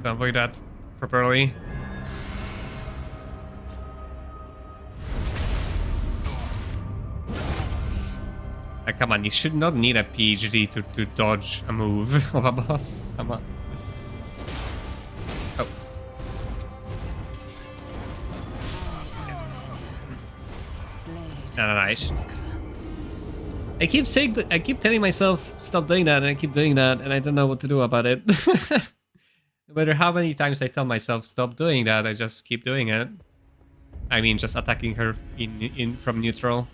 S1: So avoid that properly. Come on, you should not need a PhD to dodge a move of a boss. Come on. Oh. Nice. I keep saying I keep telling myself stop doing that, and I keep doing that, and I don't know what to do about it. No matter how many times I tell myself stop doing that, I just keep doing it. I mean, just attacking her in from neutral.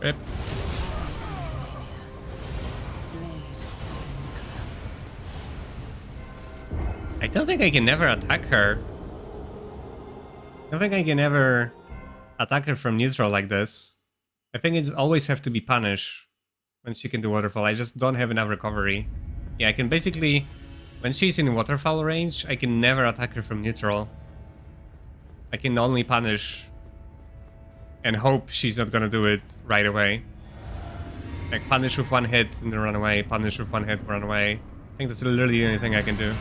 S1: Rip. I don't think I can never attack her. I don't think I can ever attack her from neutral like this. I think it's always have to be punished when she can do waterfall. I just don't have enough recovery. Yeah, I can basically, when she's in waterfall range, I can never attack her from neutral. I can only punish and hope she's not gonna do it right away. Like punish with 1 hit and then run away, punish with 1 hit, run away. I think that's literally the only thing I can do.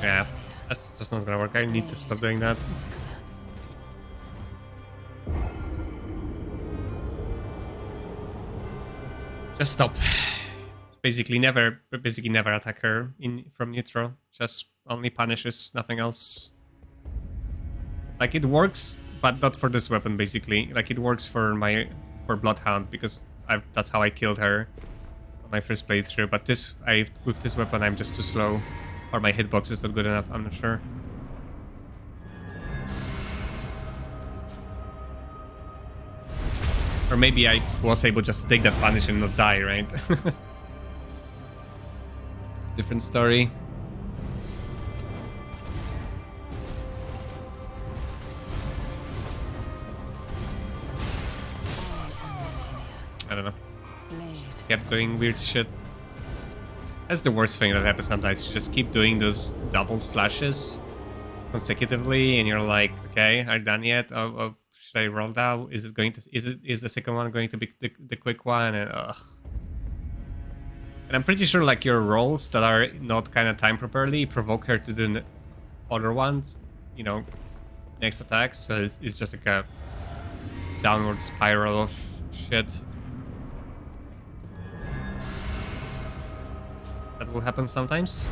S1: Yeah, that's just not gonna work. I need to stop doing that. Just stop. Basically never attack her from neutral. Just only punishes, nothing else. Like it works, but not for this weapon basically. Like it works for Bloodhound because that's how I killed her on my first playthrough. But with this weapon I'm just too slow, or my hitbox is not good enough. I'm not sure. Or maybe I was able just to take that punish and not die, right? It's a different story. I don't know. Just kept doing weird shit. That's the worst thing that happens sometimes. You just keep doing those double slashes consecutively, and you're like, okay, are you done yet? Oh, should I roll now? Is the second one going to be the quick one? And I'm pretty sure like your rolls that are not kind of timed properly provoke her to do other ones, you know, next attacks. So it's just like a downward spiral of shit. That will happen sometimes.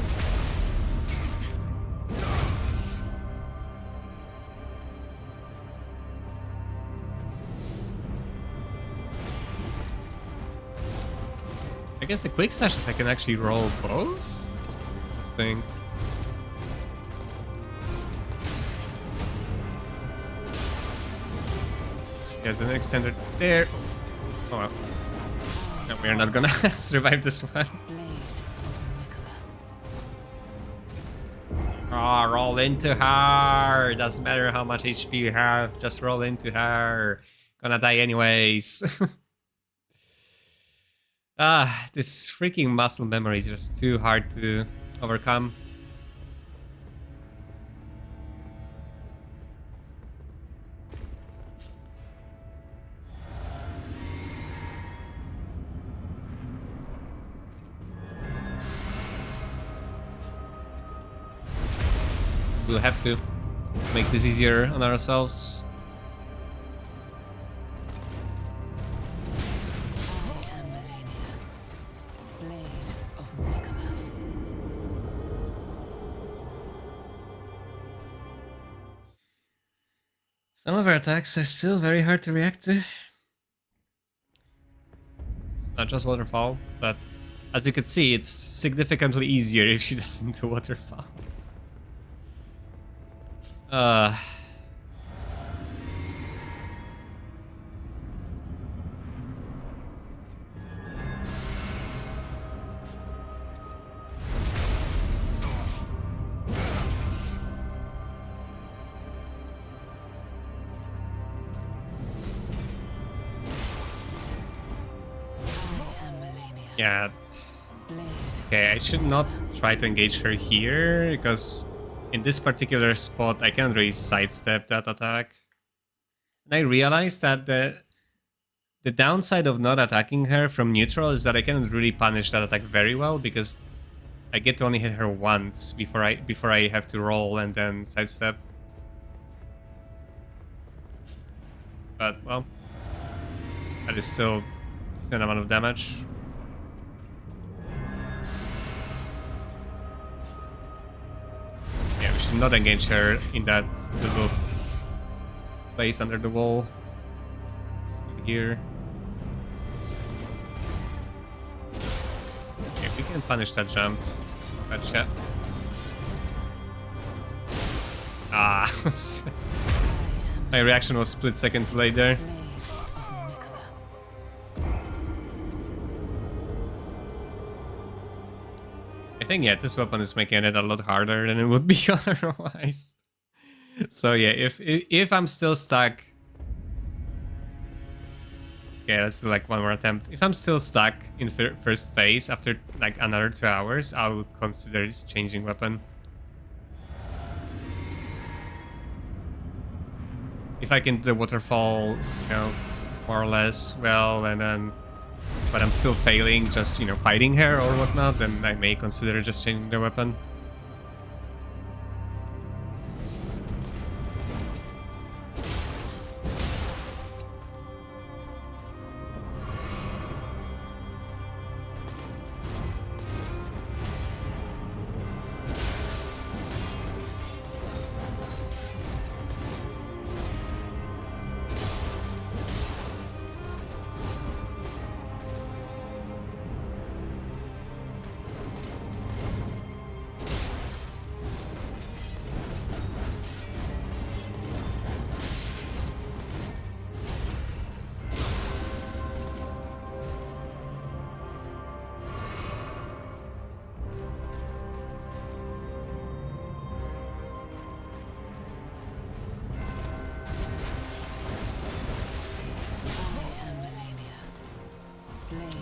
S1: I guess the quick slashes I can actually roll both? Interesting. There's an extender there. Oh well. No, we're not gonna survive this one. Ah, oh, roll into her! Doesn't matter how much HP you have, just roll into her. Gonna die anyways. Ah, this freaking muscle memory is just too hard to overcome. We'll have to make this easier on ourselves.
S2: I am Malenia, blade of Miquella.
S1: Some of our attacks are still very hard to react to. It's not just waterfall, but as you can see, it's significantly easier if she doesn't do waterfall. Yeah. Okay, I should not try to engage her here, because in this particular spot I can't really sidestep that attack. And I realized that the downside of not attacking her from neutral is that I cannot really punish that attack very well, because I get to only hit her once before I have to roll and then sidestep. But well, that is still a decent amount of damage. Yeah, we should not engage her in that little place under the wall. Just here. Okay, we can punish that jump. Gotcha. Ah, my reaction was split second later. I think, yeah, this weapon is making it a lot harder than it would be otherwise. So yeah, if I'm still stuck... Okay, let's do like one more attempt. If I'm still stuck in first phase after like another 2 hours, I'll consider this changing weapon. If I can do the waterfall, you know, more or less well, and then... but I'm still failing, just, you know, fighting her or whatnot, then I may consider just changing the weapon.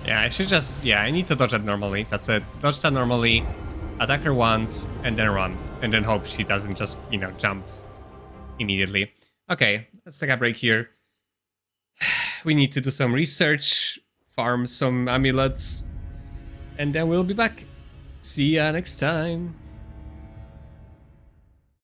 S1: Yeah, I should just... yeah, I need to dodge that normally. That's it. Dodge that normally, attack her once, and then run. And then hope she doesn't just, you know, jump immediately. Okay, let's take a break here. We need to do some research, farm some amulets, and then we'll be back. See ya next time.